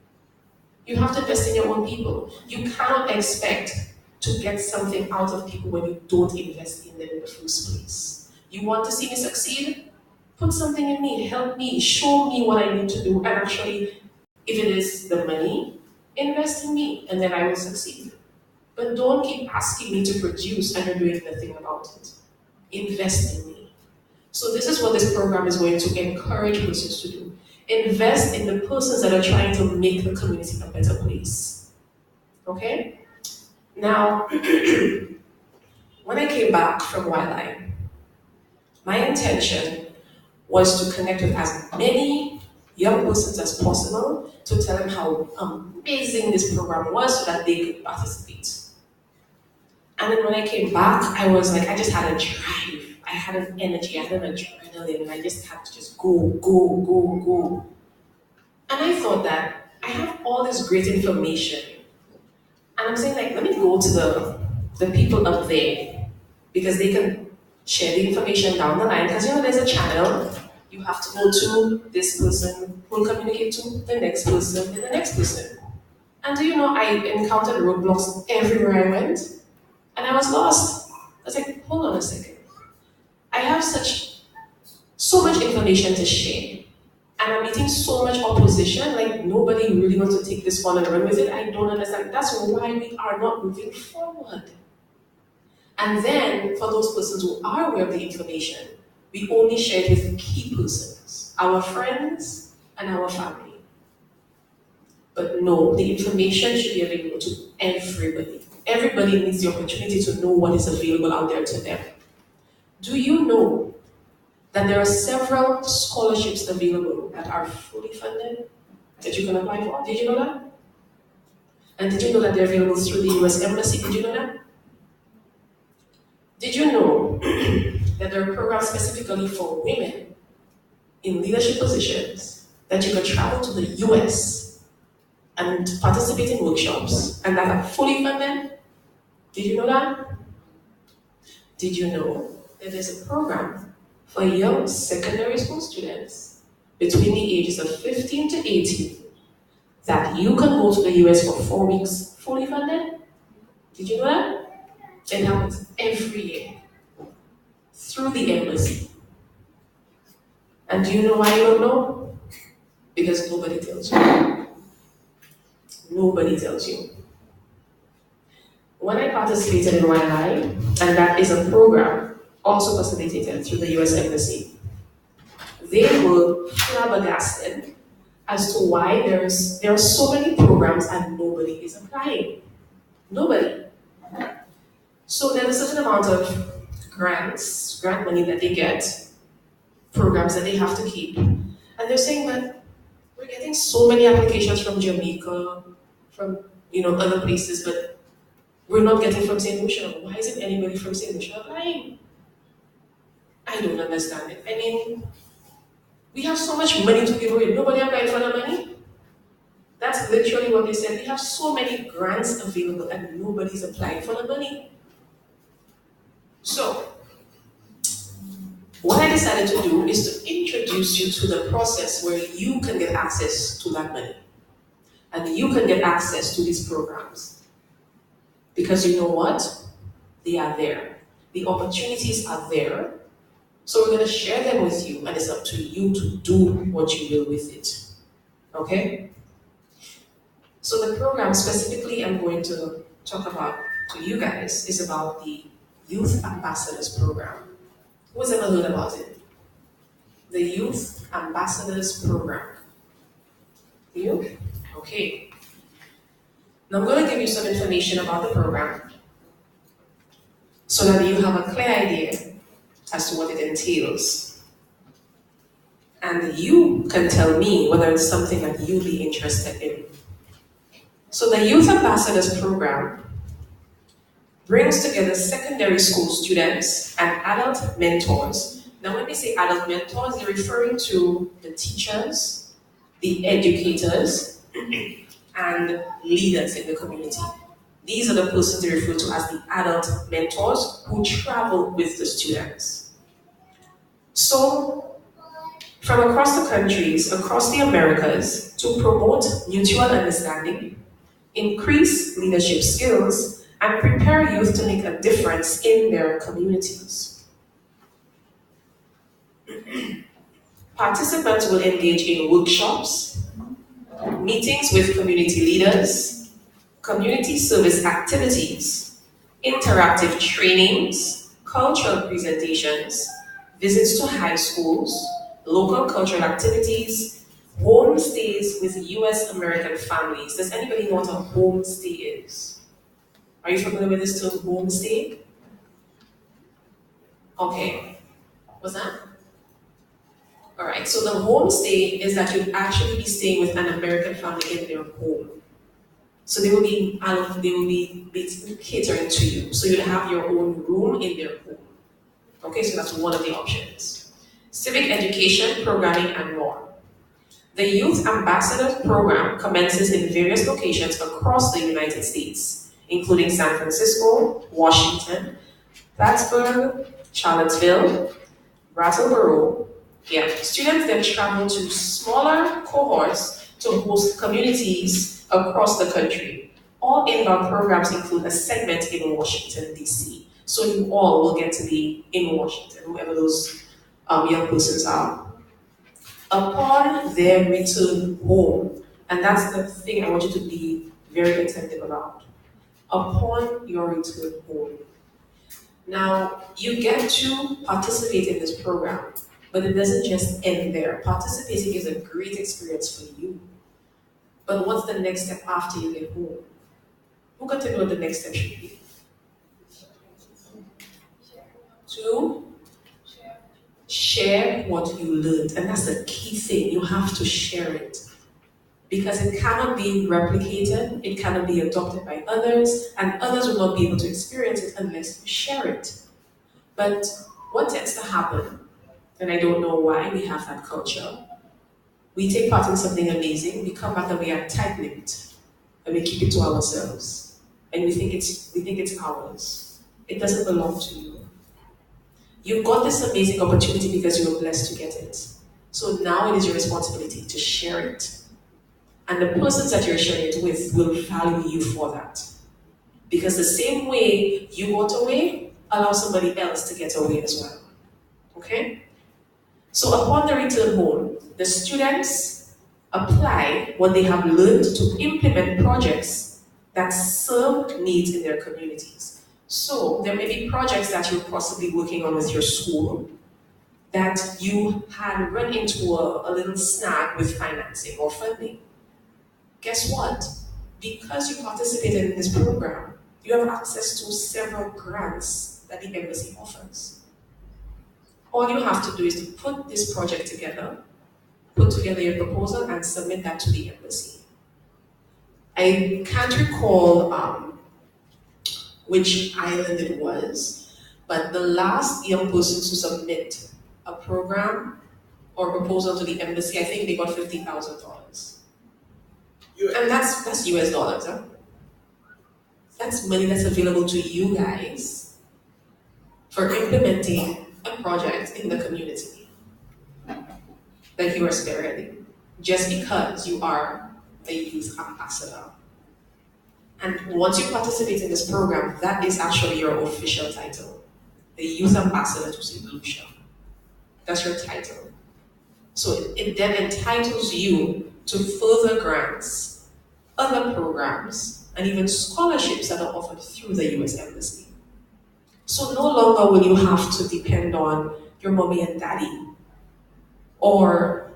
Speaker 1: You have to invest in your own people. You cannot expect to get something out of people when you don't invest in them in the first place. You want to see me succeed? Put something in me, help me, show me what I need to do, and actually, if it is the money, invest in me, and then I will succeed. But don't keep asking me to produce and you're doing nothing about it. Invest in me. So this is what this program is going to encourage persons to do. Invest in the persons that are trying to make the community a better place. Okay? Now, when I came back from YLI, my intention was to connect with as many young persons as possible to tell them how amazing this program was so that they could participate. And then when I came back, I was like, I just had a drive. I had an energy, I had an adrenaline, and I just had to just go. And I thought that I have all this great information. And I'm saying, like, let me go to the people up there, because they can share the information down the line. Because, there's a channel. You have to go to this person who will communicate to the next person and the next person. And do you know, I encountered roadblocks everywhere I went. And I was lost. I was like, hold on a second. I have so much information to share. And I'm meeting so much opposition, like nobody really wants to take this one and run with it. I don't understand. That's why we are not moving forward. And then, for those persons who are aware of the information, we only share it with key persons, our friends and our family. But no, the information should be available to everybody. Everybody needs the opportunity to know what is available out there to them. Do you know that there are several scholarships available that are fully funded that you can apply for? Did you know that? And did you know that they're available through the US Embassy? Did you know that? Did you know that there are programs specifically for women in leadership positions that you can travel to the US and participate in workshops and that are fully funded? Did you know that? Did you know that there's a program for young secondary school students between the ages of 15 to 18 that you can go to the US for 4 weeks fully funded? Did you know that? It happens every year. through the embassy. And do you know why you don't know? Because nobody tells you. Nobody tells you. When I participated in YLI, and that is a program also facilitated through the US Embassy, they were flabbergasted as to why there are so many programs and nobody is applying. Nobody. So there's a certain amount of grant money that they get, programs that they have to keep. And they're saying that we're getting so many applications from Jamaica, from other places, but we're not getting from St. Lucia. Why isn't anybody from St. Lucia applying? I don't understand it. I mean, we have so much money to give away. Nobody applied for the money. That's literally what they said. We have so many grants available and nobody's applying for the money. So, what I decided to do is to introduce you to the process where you can get access to that money. And you can get access to these programs. Because you know what? They are there. The opportunities are there. So we're going to share them with you, and it's up to you to do what you will with it. Okay? So the program specifically I'm going to talk about to you guys is about the Youth Ambassadors Program. Who's ever heard about it? The Youth Ambassadors Program. You? Okay. Now I'm going to give you some information about the program so that you have a clear idea as to what it entails. And you can tell me whether it's something that you'll be interested in. So the Youth Ambassadors Program brings together secondary school students and adult mentors. Now when we say adult mentors, they're referring to the teachers, the educators, and leaders in the community. These are the persons they refer to as the adult mentors who travel with the students. So, from across the countries, across the Americas, to promote mutual understanding, increase leadership skills, and prepare youth to make a difference in their communities. Participants will engage in workshops, meetings with community leaders, community service activities, interactive trainings, cultural presentations, visits to high schools, local cultural activities, homestays with US American families. Does anybody know what a homestay is? Are you familiar with this term, homestay? Okay. What's that? Alright, so the homestay is that you'd actually be staying with an American family in their home. So they will be catering to you. So you'll have your own room in their home. Okay, so that's one of the options. Civic education, programming, and more. The Youth Ambassadors Program commences in various locations across the United States, including San Francisco, Washington, Plattsburgh, Charlottesville, Brattleboro. Students then travel to smaller cohorts to host communities across the country. All inbound programs include a segment in Washington, D.C. So you all will get to be in Washington, whoever those young persons are. Upon their return home, and that's the thing I want you to be very attentive about. Upon your return home. Now, you get to participate in this program, but it doesn't just end there. Participating is a great experience for you. But what's the next step after you get home? Who got to know what the next step should be? To share what you learned. And that's the key thing. You have to share it. Because it cannot be replicated, it cannot be adopted by others, and others will not be able to experience it unless you share it. But what tends to happen, and I don't know why we have that culture, we take part in something amazing, we come back and we are tight-lipped, and we keep it to ourselves. And we think it's ours. It doesn't belong to you. You got this amazing opportunity because you were blessed to get it. So now it is your responsibility to share it. And the persons that you're sharing it with will value you for that. Because the same way you got away, allow somebody else to get away as well. Okay? So upon the return home, the students apply what they have learned to implement projects that serve needs in their communities. So there may be projects that you're possibly working on with your school that you had run into a little snag with financing or funding. Guess what? Because you participated in this program, you have access to several grants that the embassy offers. All you have to do is to put this project together, put together your proposal, and submit that to the embassy. I can't recall which island it was, but the last young persons to submit a program or proposal to the embassy, I think they got $50,000. And that's US dollars, huh? That's money that's available to you guys for implementing a project in the community that you are spearheading, just because you are a youth ambassador. And once you participate in this program, that is actually your official title, the Youth Ambassador to St. Lucia. That's your title. So it then entitles you to further grants, other programs, and even scholarships that are offered through the US Embassy. So no longer will you have to depend on your mommy and daddy or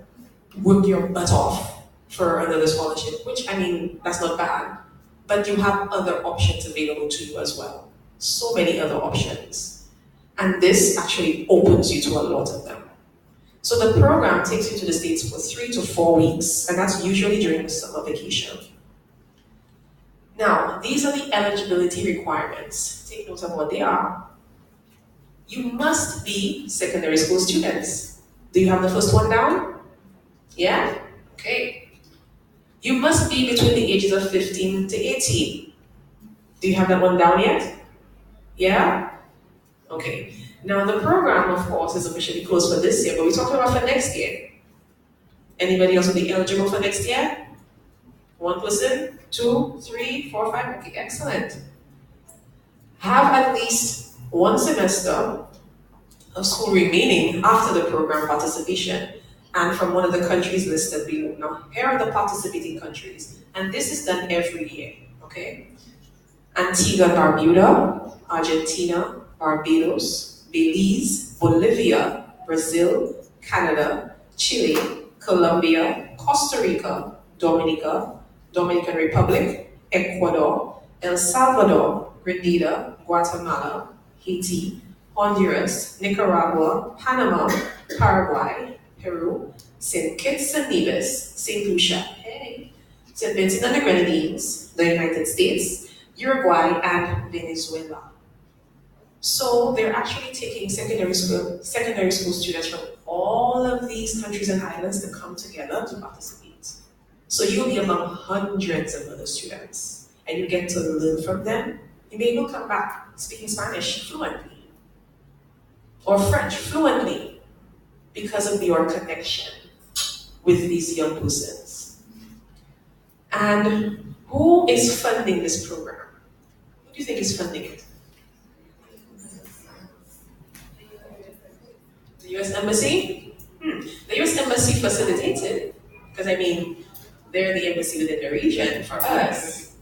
Speaker 1: work your butt off for another scholarship, which, I mean, that's not bad, but you have other options available to you as well. So many other options. And this actually opens you to a lot of them. So the program takes you to the States for 3 to 4 weeks, and that's usually during the summer vacation. Now, these are the eligibility requirements. Take note of what they are. You must be secondary school students. Do you have the first one down? Yeah? Okay. You must be between the ages of 15 to 18. Do you have that one down yet? Yeah? Okay. Now the program, of course, is officially closed for this year, but we're talking about for next year. Anybody else will be eligible for next year? One person? 2, 3, 4, 5? Okay, excellent. Have at least one semester of school remaining after the program participation, and from one of the countries listed below. Now, here are the participating countries, and this is done every year, okay? Antigua and Barbuda, Argentina, Barbados, Belize, Bolivia, Brazil, Canada, Chile, Colombia, Costa Rica, Dominican Republic, Ecuador, El Salvador, Grenada, Guatemala, Haiti, Honduras, Nicaragua, Panama, Paraguay, Peru, St. Kitts and Nevis, St. Lucia, St. Vincent and the Grenadines, the United States, Uruguay, and Venezuela. So they're actually taking secondary school students from all of these countries and islands to come together to participate. So you'll be among hundreds of other students, and you get to learn from them. You may even come back speaking Spanish fluently, or French fluently, because of your connection with these young persons. And who is funding this program? Who do you think is funding it? The US Embassy? The US Embassy facilitates it, because I mean, they're the embassy within the region. For us,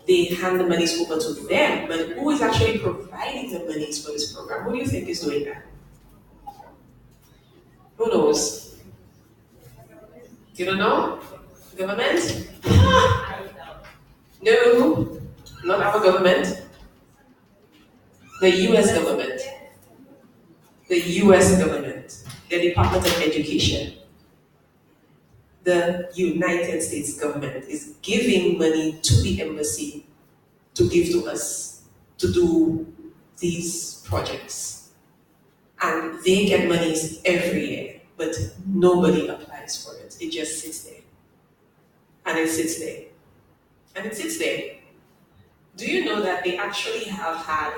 Speaker 1: they hand the monies over to them, but who is actually providing the monies for this program? Who do you think is doing that? Who knows? You don't know? Government? No, not our government. The US government. The US government. The Department of Education. The United States government is giving money to the embassy to give to us to do these projects. And they get monies every year, but nobody applies for it. It just sits there. And it sits there. And it sits there. Do you know that they actually have had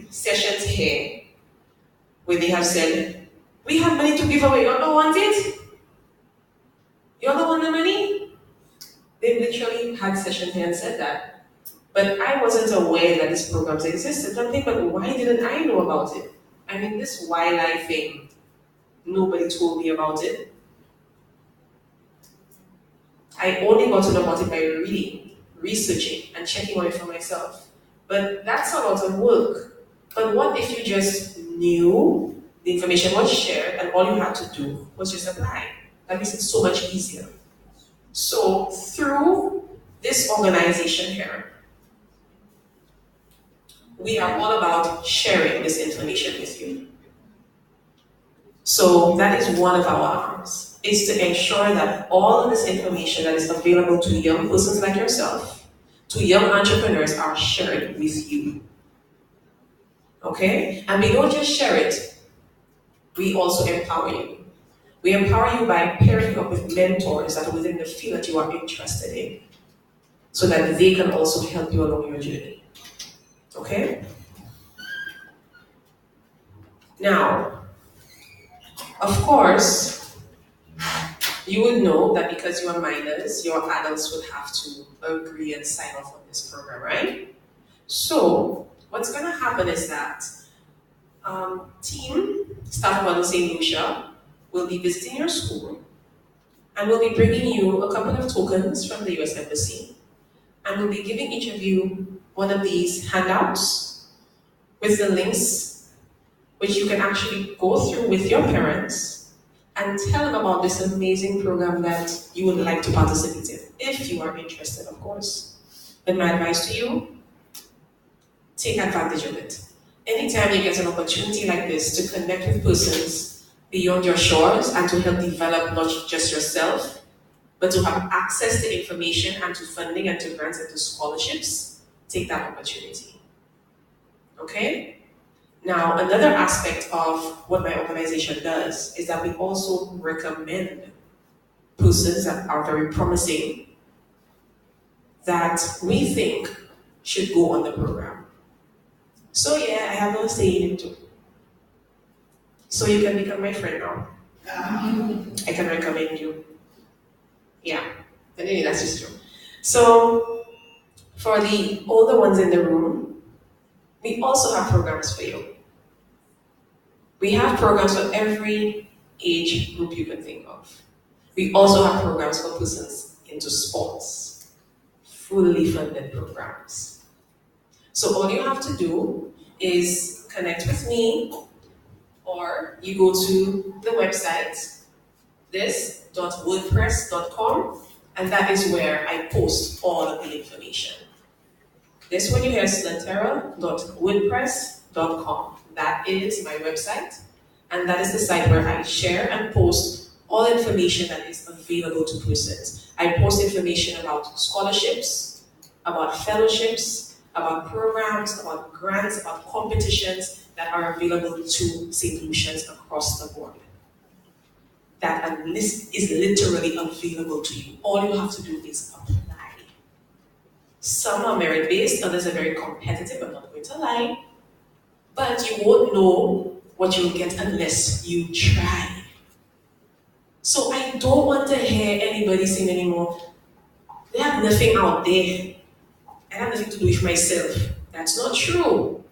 Speaker 1: sessions here where they have said, we have money to give away, you don't want it? You don't want the money? They literally had sessions here and said that. But I wasn't aware that these programs existed. I'm thinking, but why didn't I know about it? I mean, this wildlife thing, nobody told me about it. I only got to know about it by reading, researching, and checking on it for myself. But that's a lot of work. But what if you just knew the information was shared and all you had to do was just apply? That makes it so much easier. So through this organization here, we are all about sharing this information with you. So that is one of our arms, is to ensure that all of this information that is available to young persons like yourself, to young entrepreneurs, are shared with you. Okay? And we don't just share it, we also empower you. We empower you by pairing up with mentors that are within the field that you are interested in, so that they can also help you along your journey. Okay? Now, of course, you would know that because you are minors, your adults would have to agree and sign off on this program, right? So, what's going to happen is that team staff of St. Lucia will be visiting your school and will be bringing you a couple of tokens from the US Embassy, and will be giving each of you one of these handouts with the links which you can actually go through with your parents and tell them about this amazing program that you would like to participate in, if you are interested, of course. But my advice to you, take advantage of it. Anytime you get an opportunity like this to connect with persons beyond your shores and to help develop not just yourself, but to have access to information and to funding and to grants and to scholarships, take that opportunity. Okay? Now, another aspect of what my organization does is that we also recommend persons that are very promising that we think should go on the program. So yeah, I have no say in it too. So you can become my friend now. I can recommend you. Yeah, anyway, that's just true. So, for the older ones in the room, we also have programs for you. We have programs for every age group you can think of. We also have programs for persons into sports, fully funded programs. So all you have to do is connect with me, or you go to the website, this.wordpress.com, and that is where I post all of the information. This one you hear is lantera.wordpress.com. That is my website, and that is the site where I share and post all information that is available to persons. I post information about scholarships, about fellowships, about programs, about grants, about competitions that are available to St. Lucians across the board. That list is literally available to you. All you have to do is apply. Some are merit-based, others are very competitive, I'm not going to lie. But you won't know what you'll get unless you try. So I don't want to hear anybody saying anymore, they have nothing out there. I have nothing to do with myself. That's not true.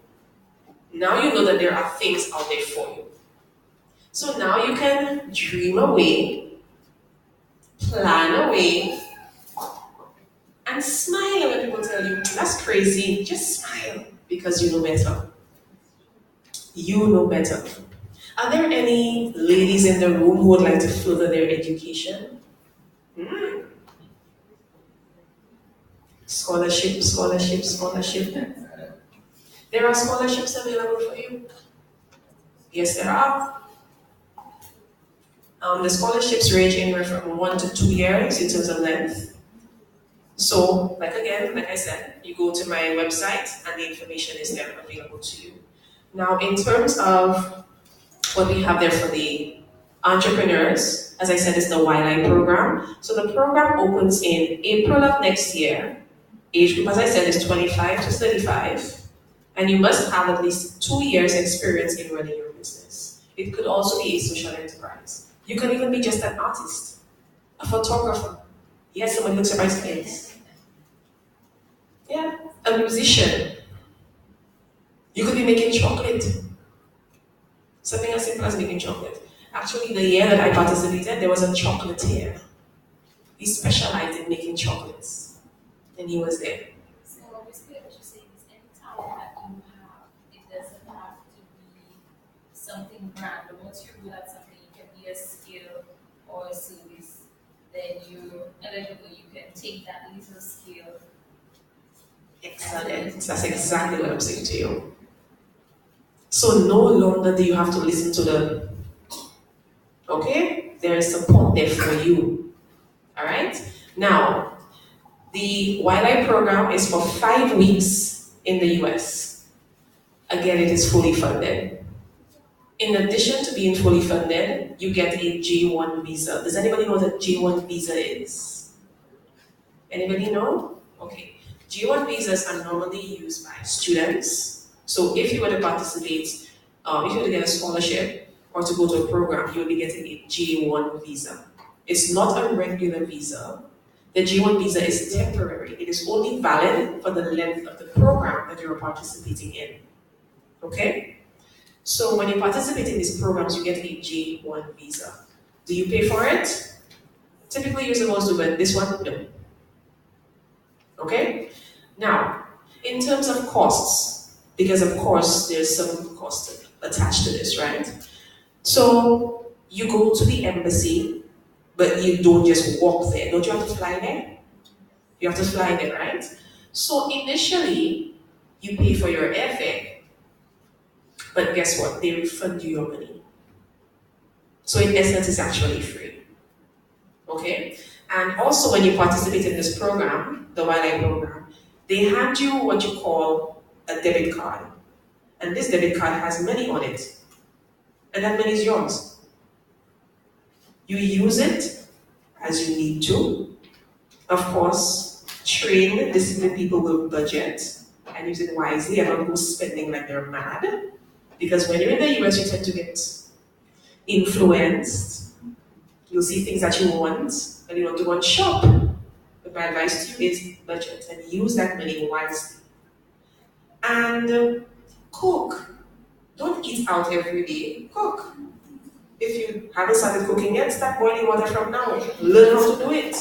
Speaker 1: Now you know that there are things out there for you. So now you can dream away, plan away, and smile when people tell you, that's crazy. Just smile because you know better. You know better. Are there any ladies in the room who would like to further their education? Scholarship, scholarship, scholarship. There are scholarships available for you. Yes, there are. The scholarships range anywhere from 1 to 2 years in terms of length. So, like I said, you go to my website and the information is there available to you. Now, in terms of what we have there for the entrepreneurs, as I said, it's the YLI program. So the program opens in April of next year. Age group, as I said, is 25 to 35. And you must have at least 2 years experience in running your business. It could also be a social enterprise. You can even be just an artist, a photographer. Yes, someone looks at my face. Yeah, a musician. You could be making chocolate. Something as simple as making chocolate. Actually, the year that I participated, there was a chocolatier. He specialized in making chocolates, and he was there.
Speaker 17: So basically what you're saying is any talent that you have, it doesn't have to be something grand. But once you're good at something, you can be a skill or a service, then you're eligible. You can take that little skill.
Speaker 1: Excellent. That's exactly what I'm saying to you. So no longer do you have to listen to them. Okay? There is support there for you. Alright? Now, the Wildlife program is for 5 weeks in the US. Again, it is fully funded. In addition to being fully funded, you get a J1 visa. Does anybody know what a J1 visa is? Anybody know? Okay. J1 visas are normally used by students. So if you were to participate, if you were to get a scholarship or to go to a program, you will be getting a J1 visa. It's not a regular visa. The J1 visa is temporary. It is only valid for the length of the program that you're participating in. Okay? So when you participate in these programs, you get a J1 visa. Do you pay for it? Typically you're supposed to, but this one, no. Okay? Now, in terms of costs, because of course there's some cost attached to this, right? So you go to the embassy, but you don't just walk there. Don't you have to fly there? You have to fly there, right? So initially, you pay for your airfare, but guess what? They refund you your money. So in essence, it's actually free. Okay? And also when you participate in this program, the Wildlife program, they hand you what you call a debit card. And this debit card has money on it. And that money is yours. You use it as you need to. Of course, trained, disciplined people will budget and use it wisely and not go spending like they're mad. Because when you're in the US, you tend to get influenced. You'll see things that you want and you don't want to shop. But my advice to you is budget and use that money wisely. And cook. Don't eat out every day. Cook. If you haven't started cooking yet, start boiling water from now. Learn how to do it.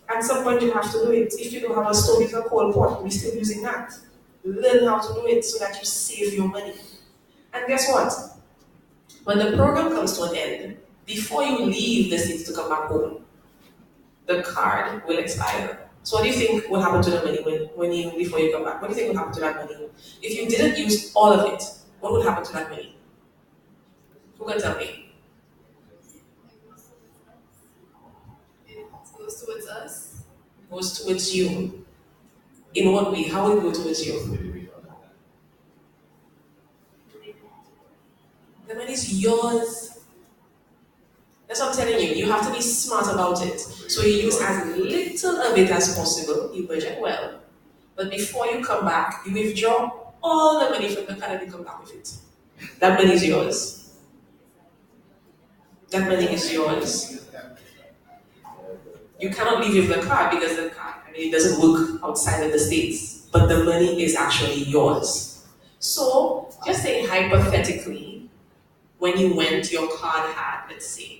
Speaker 1: At some point you have to do it. If you don't have a stove with a coal pot, we're still using that. Learn how to do it so that you save your money. And guess what? When the program comes to an end, before you leave the city to come back home, the card will expire. So what do you think will happen to the money before you come back? What do you think will happen to that money? If you didn't use all of it, what would happen to that money? Who can tell me?
Speaker 11: It goes towards us.
Speaker 1: Goes towards you. In what way? How will it go towards you? The money is yours. That's what I'm telling you. You have to be smart about it. So you use as little of it as possible. You budget well. But before you come back, you withdraw all the money from the card and you come back with it. That money is yours. That money is yours. You cannot leave with the card because the card, it doesn't work outside of the States. But the money is actually yours. So, just say hypothetically, when you went, your card had, let's say,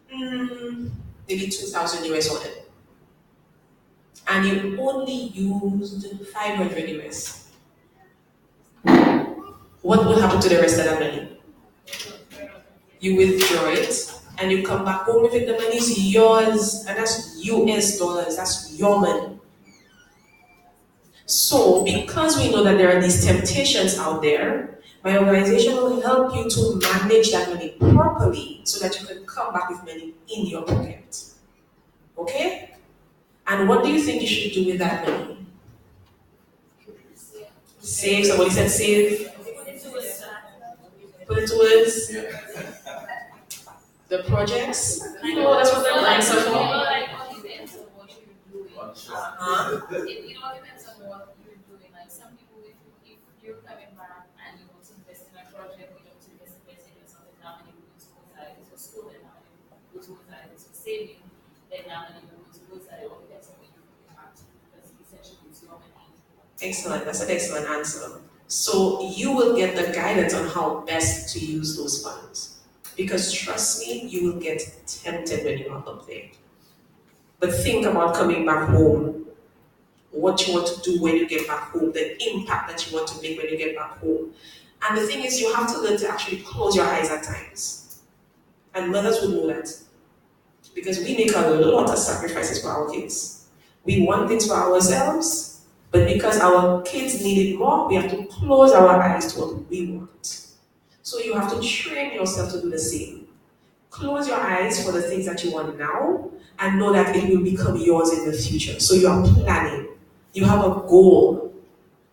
Speaker 1: maybe 2,000 US on it. And you only used 500 US. What will happen to the rest of that money? You withdraw it and you come back home with it. The money is yours, and that's US dollars, that's your money. So, because we know that there are these temptations out there, my organization will help you to manage that money properly so that you can come back with money in your pocket. Okay? And what do you think you should do with that money? Save. Somebody said save. Put it towards the projects. You know, that's what the grants are for.
Speaker 17: It all depends on what you're doing. Like some people, if you're coming back and you want to invest in a project, you want to invest in something, now money will go towards that into school, and now money will go towards that into saving, then now money will go towards that. It all depends on what you're looking at, because essentially it's your money.
Speaker 1: Excellent. That's an excellent answer. So you will get the guidance on how best to use those funds. Because trust me, you will get tempted when you are up there. But think about coming back home, what you want to do when you get back home, the impact that you want to make when you get back home. And the thing is, you have to learn to actually close your eyes at times. And mothers will know that. Because we make a lot of sacrifices for our kids. We want things for ourselves, but because our kids need it more, we have to close our eyes to what we want. So you have to train yourself to do the same. Close your eyes for the things that you want now, and know that it will become yours in the future. So you are planning. You have a goal,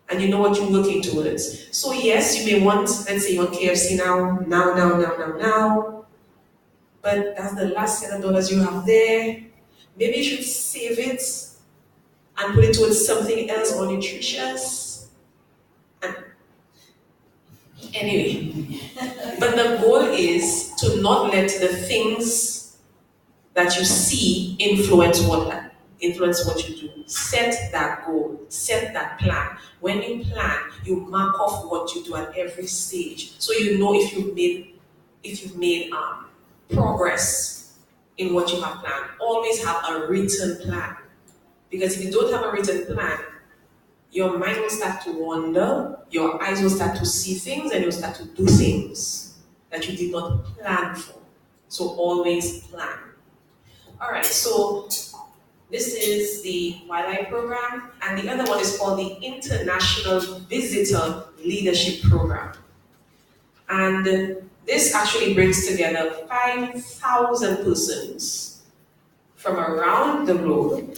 Speaker 1: and you know what you're working towards. So yes, you may want, let's say you want KFC now. But that's the last $7 you have there. Maybe you should save it and put it towards something else more nutritious. And anyway, but the goal is to not let the things that you see influence what you do. Set that goal, set that plan. When you plan, you mark off what you do at every stage, so you know if you've made progress in what you have planned. Always have a written plan. Because if you don't have a written plan, your mind will start to wander, your eyes will start to see things, and you'll start to do things that you did not plan for. So always plan. Alright, so this is the Wildlife Program, and the other one is called the International Visitor Leadership Program. And this actually brings together 5,000 persons from around the globe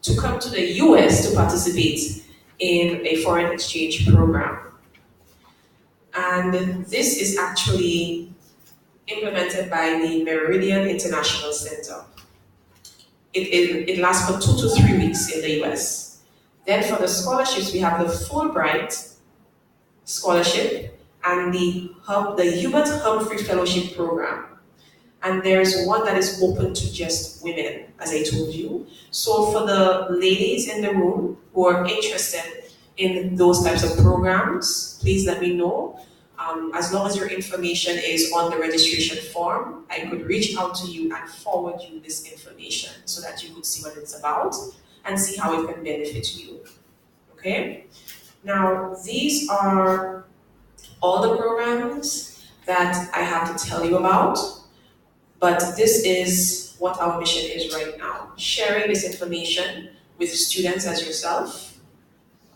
Speaker 1: to come to the US to participate in a foreign exchange program. And this is actually implemented by the Meridian International Center. It lasts for 2 to 3 weeks in the US. Then for the scholarships, we have the Fulbright Scholarship and the Hubert Humphrey Fellowship Program. And there's one that is open to just women, as I told you. So for the ladies in the room who are interested in those types of programs, please let me know. As long as your information is on the registration form, I could reach out to you and forward you this information so that you could see what it's about and see how it can benefit you. Okay? Now, these are all the programs that I have to tell you about, but this is what our mission is right now. Sharing this information with students as yourself.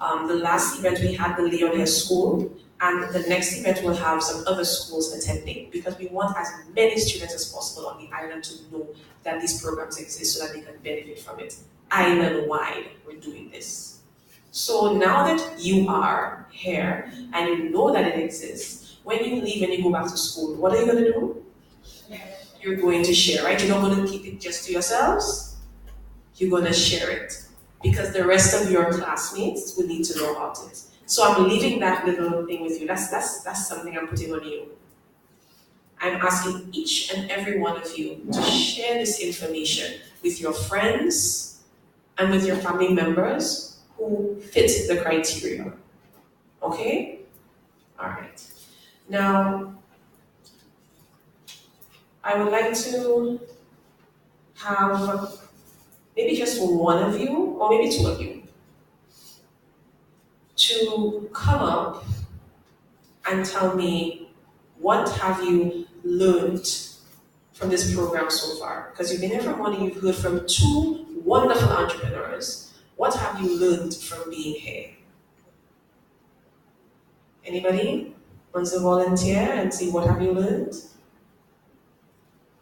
Speaker 1: The last event we had the Leon High School, and the next event will have some other schools attending, because we want as many students as possible on the island to know that these programs exist so that they can benefit from it. Island-wide, we're doing this. So now that you are here and you know that it exists, when you leave and you go back to school, what are you going to do? You're going to share, right? You're not going to keep it just to yourselves. You're going to share it, because the rest of your classmates will need to know about it. So I'm leaving that little thing with you. That's something I'm putting on you. I'm asking each and every one of you to share this information with your friends and with your family members who fit the criteria. Okay? All right. Now, I would like to have maybe just one of you, or maybe two of you, to come up and tell me, what have you learned from this program so far? Because you've been here for morning, you've heard from two wonderful entrepreneurs. What have you learned from being here? Anybody wants to volunteer and see what have you learned?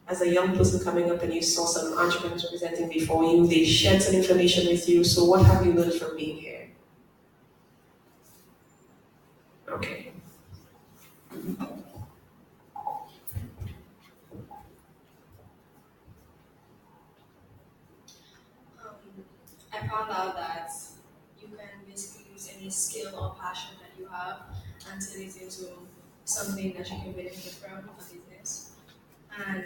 Speaker 1: As a young person coming up and you saw some entrepreneurs presenting before you, they shared some information with you, so what have you learned from being here? Okay.
Speaker 11: I found out that you can basically use any skill or passion that you have and turn it into something that you can benefit from a business. And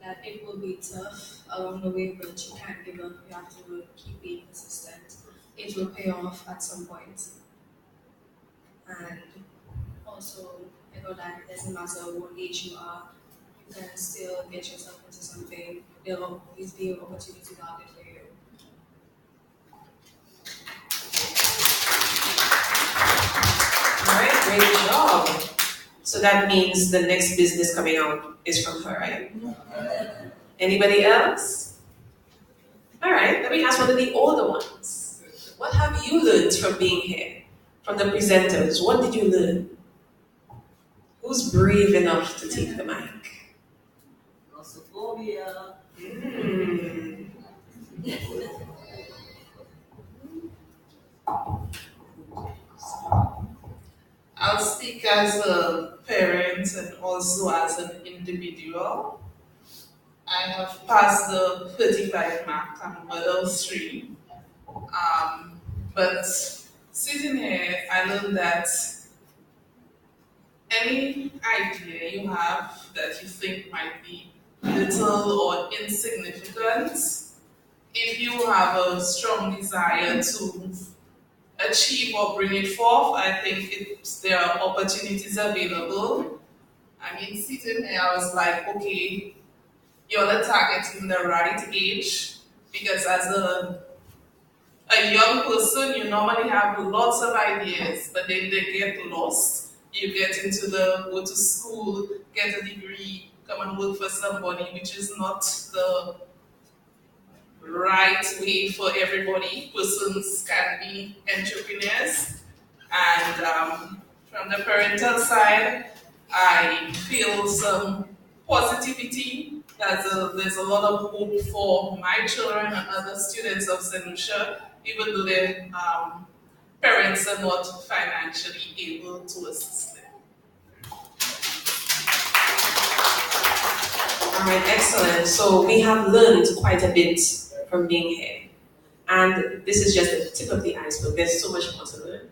Speaker 11: that it will be tough along the way, but you can't give up. You have to keep being consistent. It will pay off at some point. And
Speaker 18: also echo that it doesn't matter what age you are, you can still get yourself into something. There will always be opportunities out there for you.
Speaker 1: All right, great job. So that means the next business coming out is from her, right? Anybody else? All right, let me ask one of the older ones. What have you learned from being here? From the presenters, what did you learn? Who's brave enough to take the mic?
Speaker 6: Claustrophobia.
Speaker 8: I'll speak as a parent and also as an individual. I have passed the 35 mark. I'm a mother of 3. But sitting here, I learned that any idea you have that you think might be little or insignificant, if you have a strong desire to achieve or bring it forth, I think there are opportunities available. I mean, sitting here, I was like, okay, you're the target in the right age, because as a young person, you normally have lots of ideas, but then they get lost. You get into go to school, get a degree, come and work for somebody, which is not the right way for everybody. Persons can be entrepreneurs. And from the parental side, I feel some positivity. There's a lot of hope for my children and other students of St. Lucia, even though their parents are not financially able to assist them.
Speaker 1: All right, excellent. So we have learned quite a bit from being here. And this is just the tip of the iceberg. There's so much more to learn.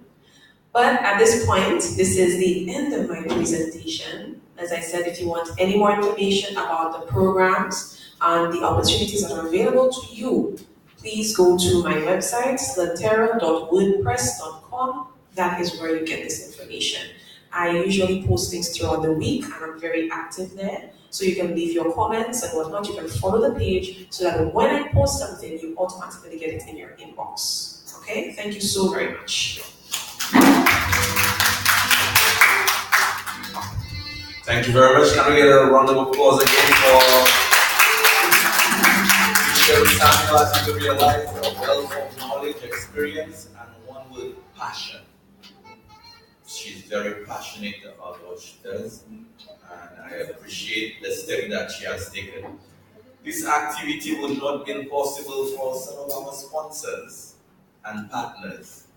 Speaker 1: But at this point, this is the end of my presentation. As I said, if you want any more information about the programs and the opportunities that are available to you, please go to my website, slatera.wordpress.com. That is where you get this information. I usually post things throughout the week, and I'm very active there. So you can leave your comments and whatnot. You can follow the page so that when I post something, you automatically get it in your inbox. Okay? Thank you so very much.
Speaker 16: Thank you very much. Can we get a round of applause again for Sa Nou St to realize a wealth of knowledge, experience, and one with passion. She's very passionate about what she does, and I appreciate the step that she has taken. This activity would not have been possible for some of our sponsors and partners.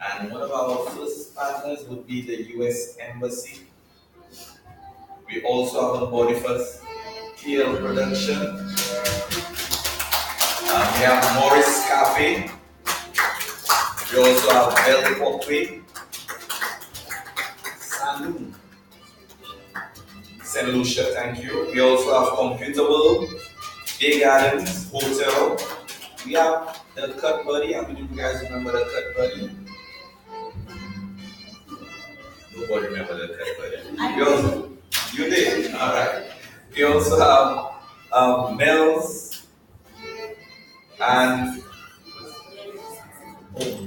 Speaker 16: And one of our first partners would be the US Embassy. We also have on board with us TL Production. We have Morris Cafe. We also have Bell Walkway. Sa Nou St. Lucia, thank you. We also have Computer World, Bay Gardens, Hotel. We have the Cut Buddy. How many of you guys remember the Cut Buddy? Nobody remember the Cut Buddy. You did? Alright. We also have Mel's and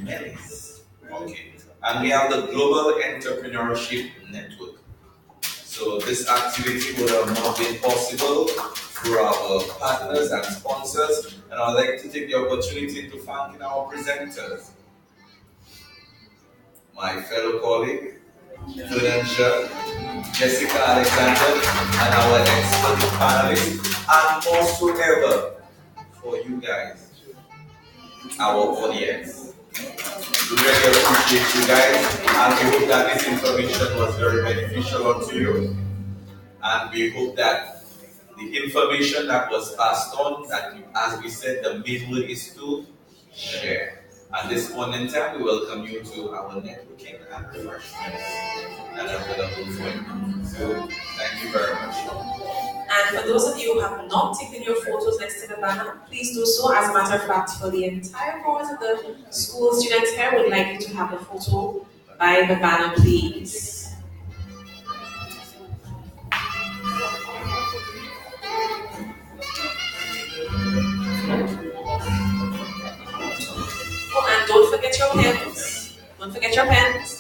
Speaker 16: Mel's. Okay. And we have the Global Entrepreneurship Network. So this activity would have not been possible through our partners and sponsors. And I'd like to take the opportunity to thank our presenters. My fellow colleague, Lucia, Jessica Alexander, and our expert panelists, and more so ever for you guys, our audience. We really appreciate you guys, and we hope that this information was very beneficial unto you. And we hope that the information that was passed on, that as we said, the main word is to share. At this point in time, we welcome you to our networking and refreshments that are available for you. So, thank you very much.
Speaker 1: And for those of you who have not taken your photos next to the banner, please do so. As a matter of fact, for the entire cohort of the school students here, would like you to have a photo by the banner, please. don't forget your pens. Don't forget your pens.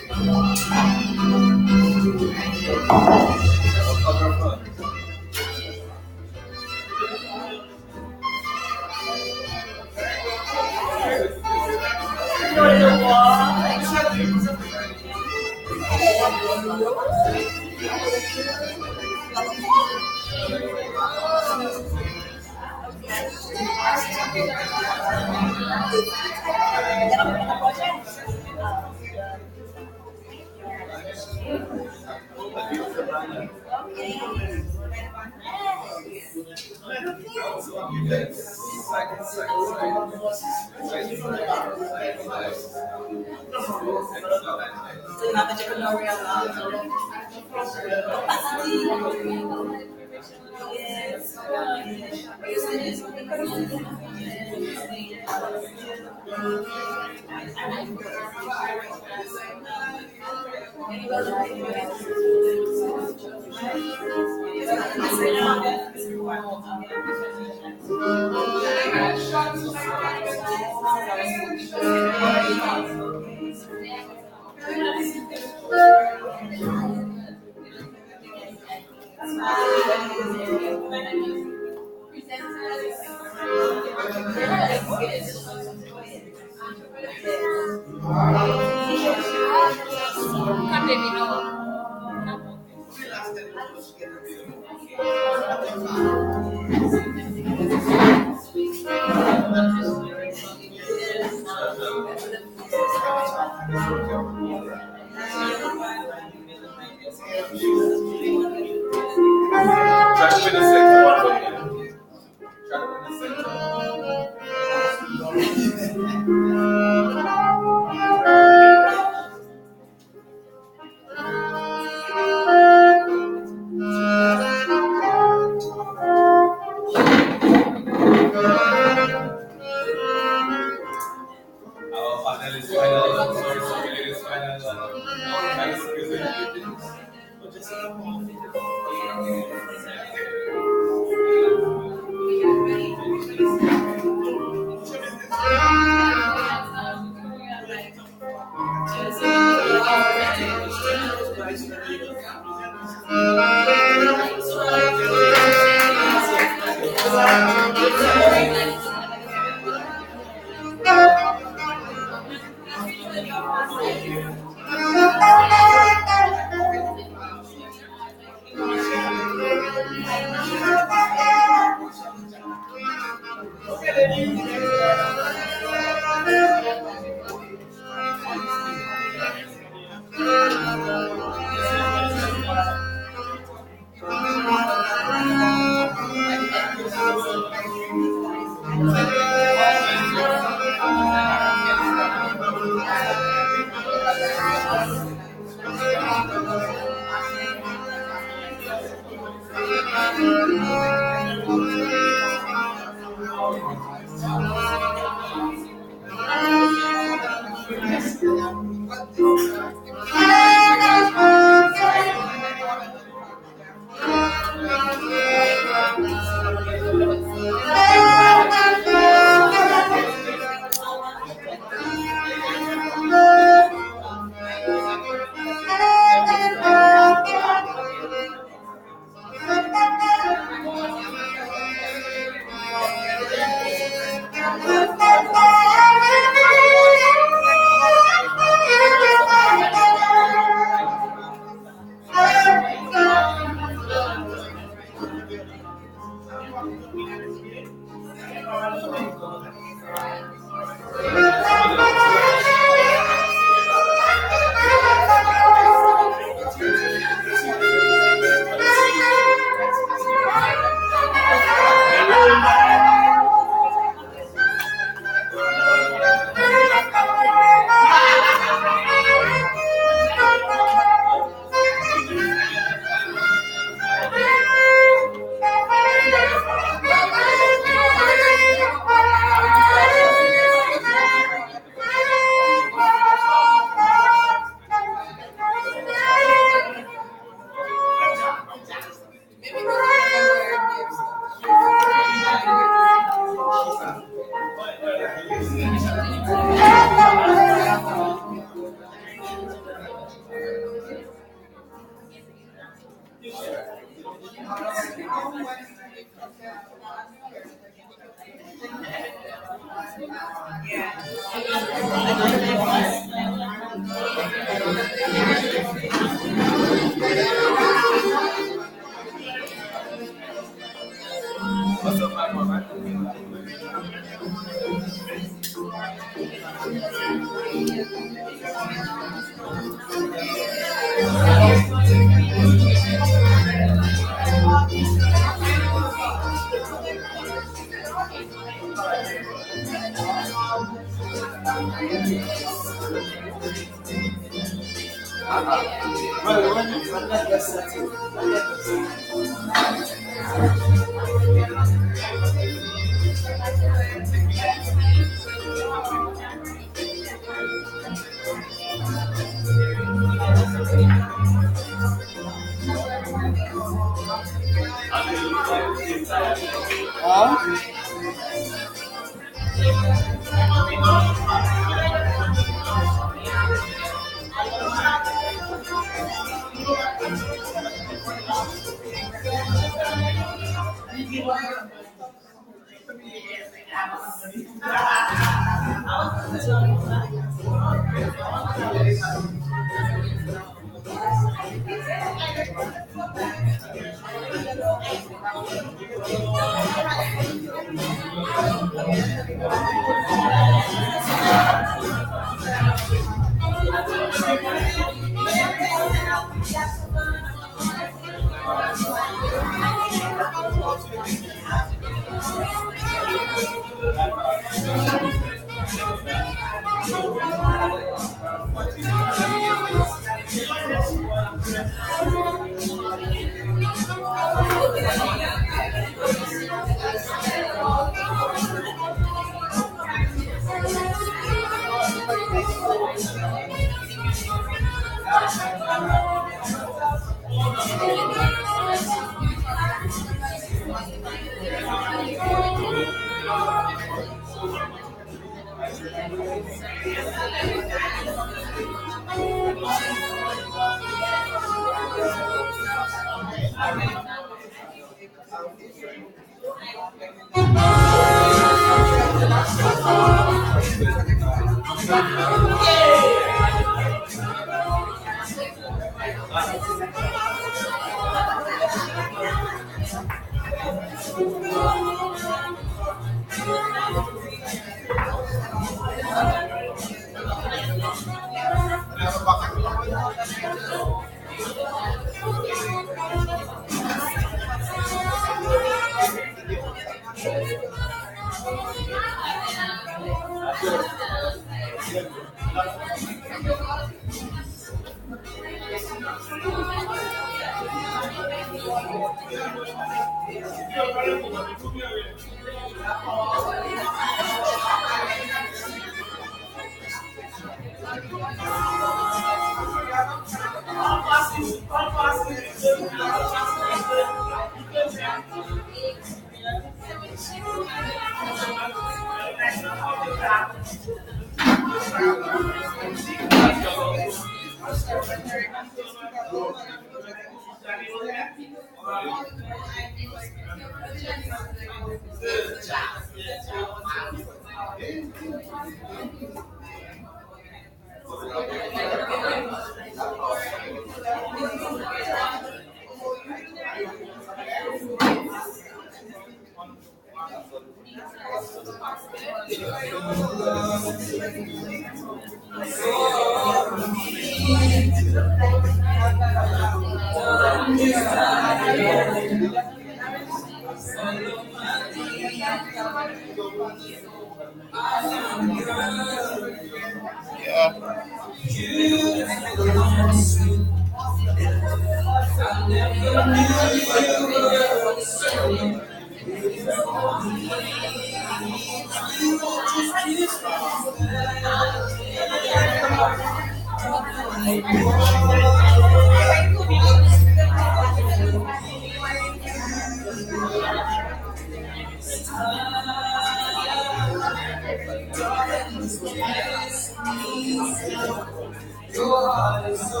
Speaker 19: Your heart is so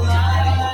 Speaker 19: light.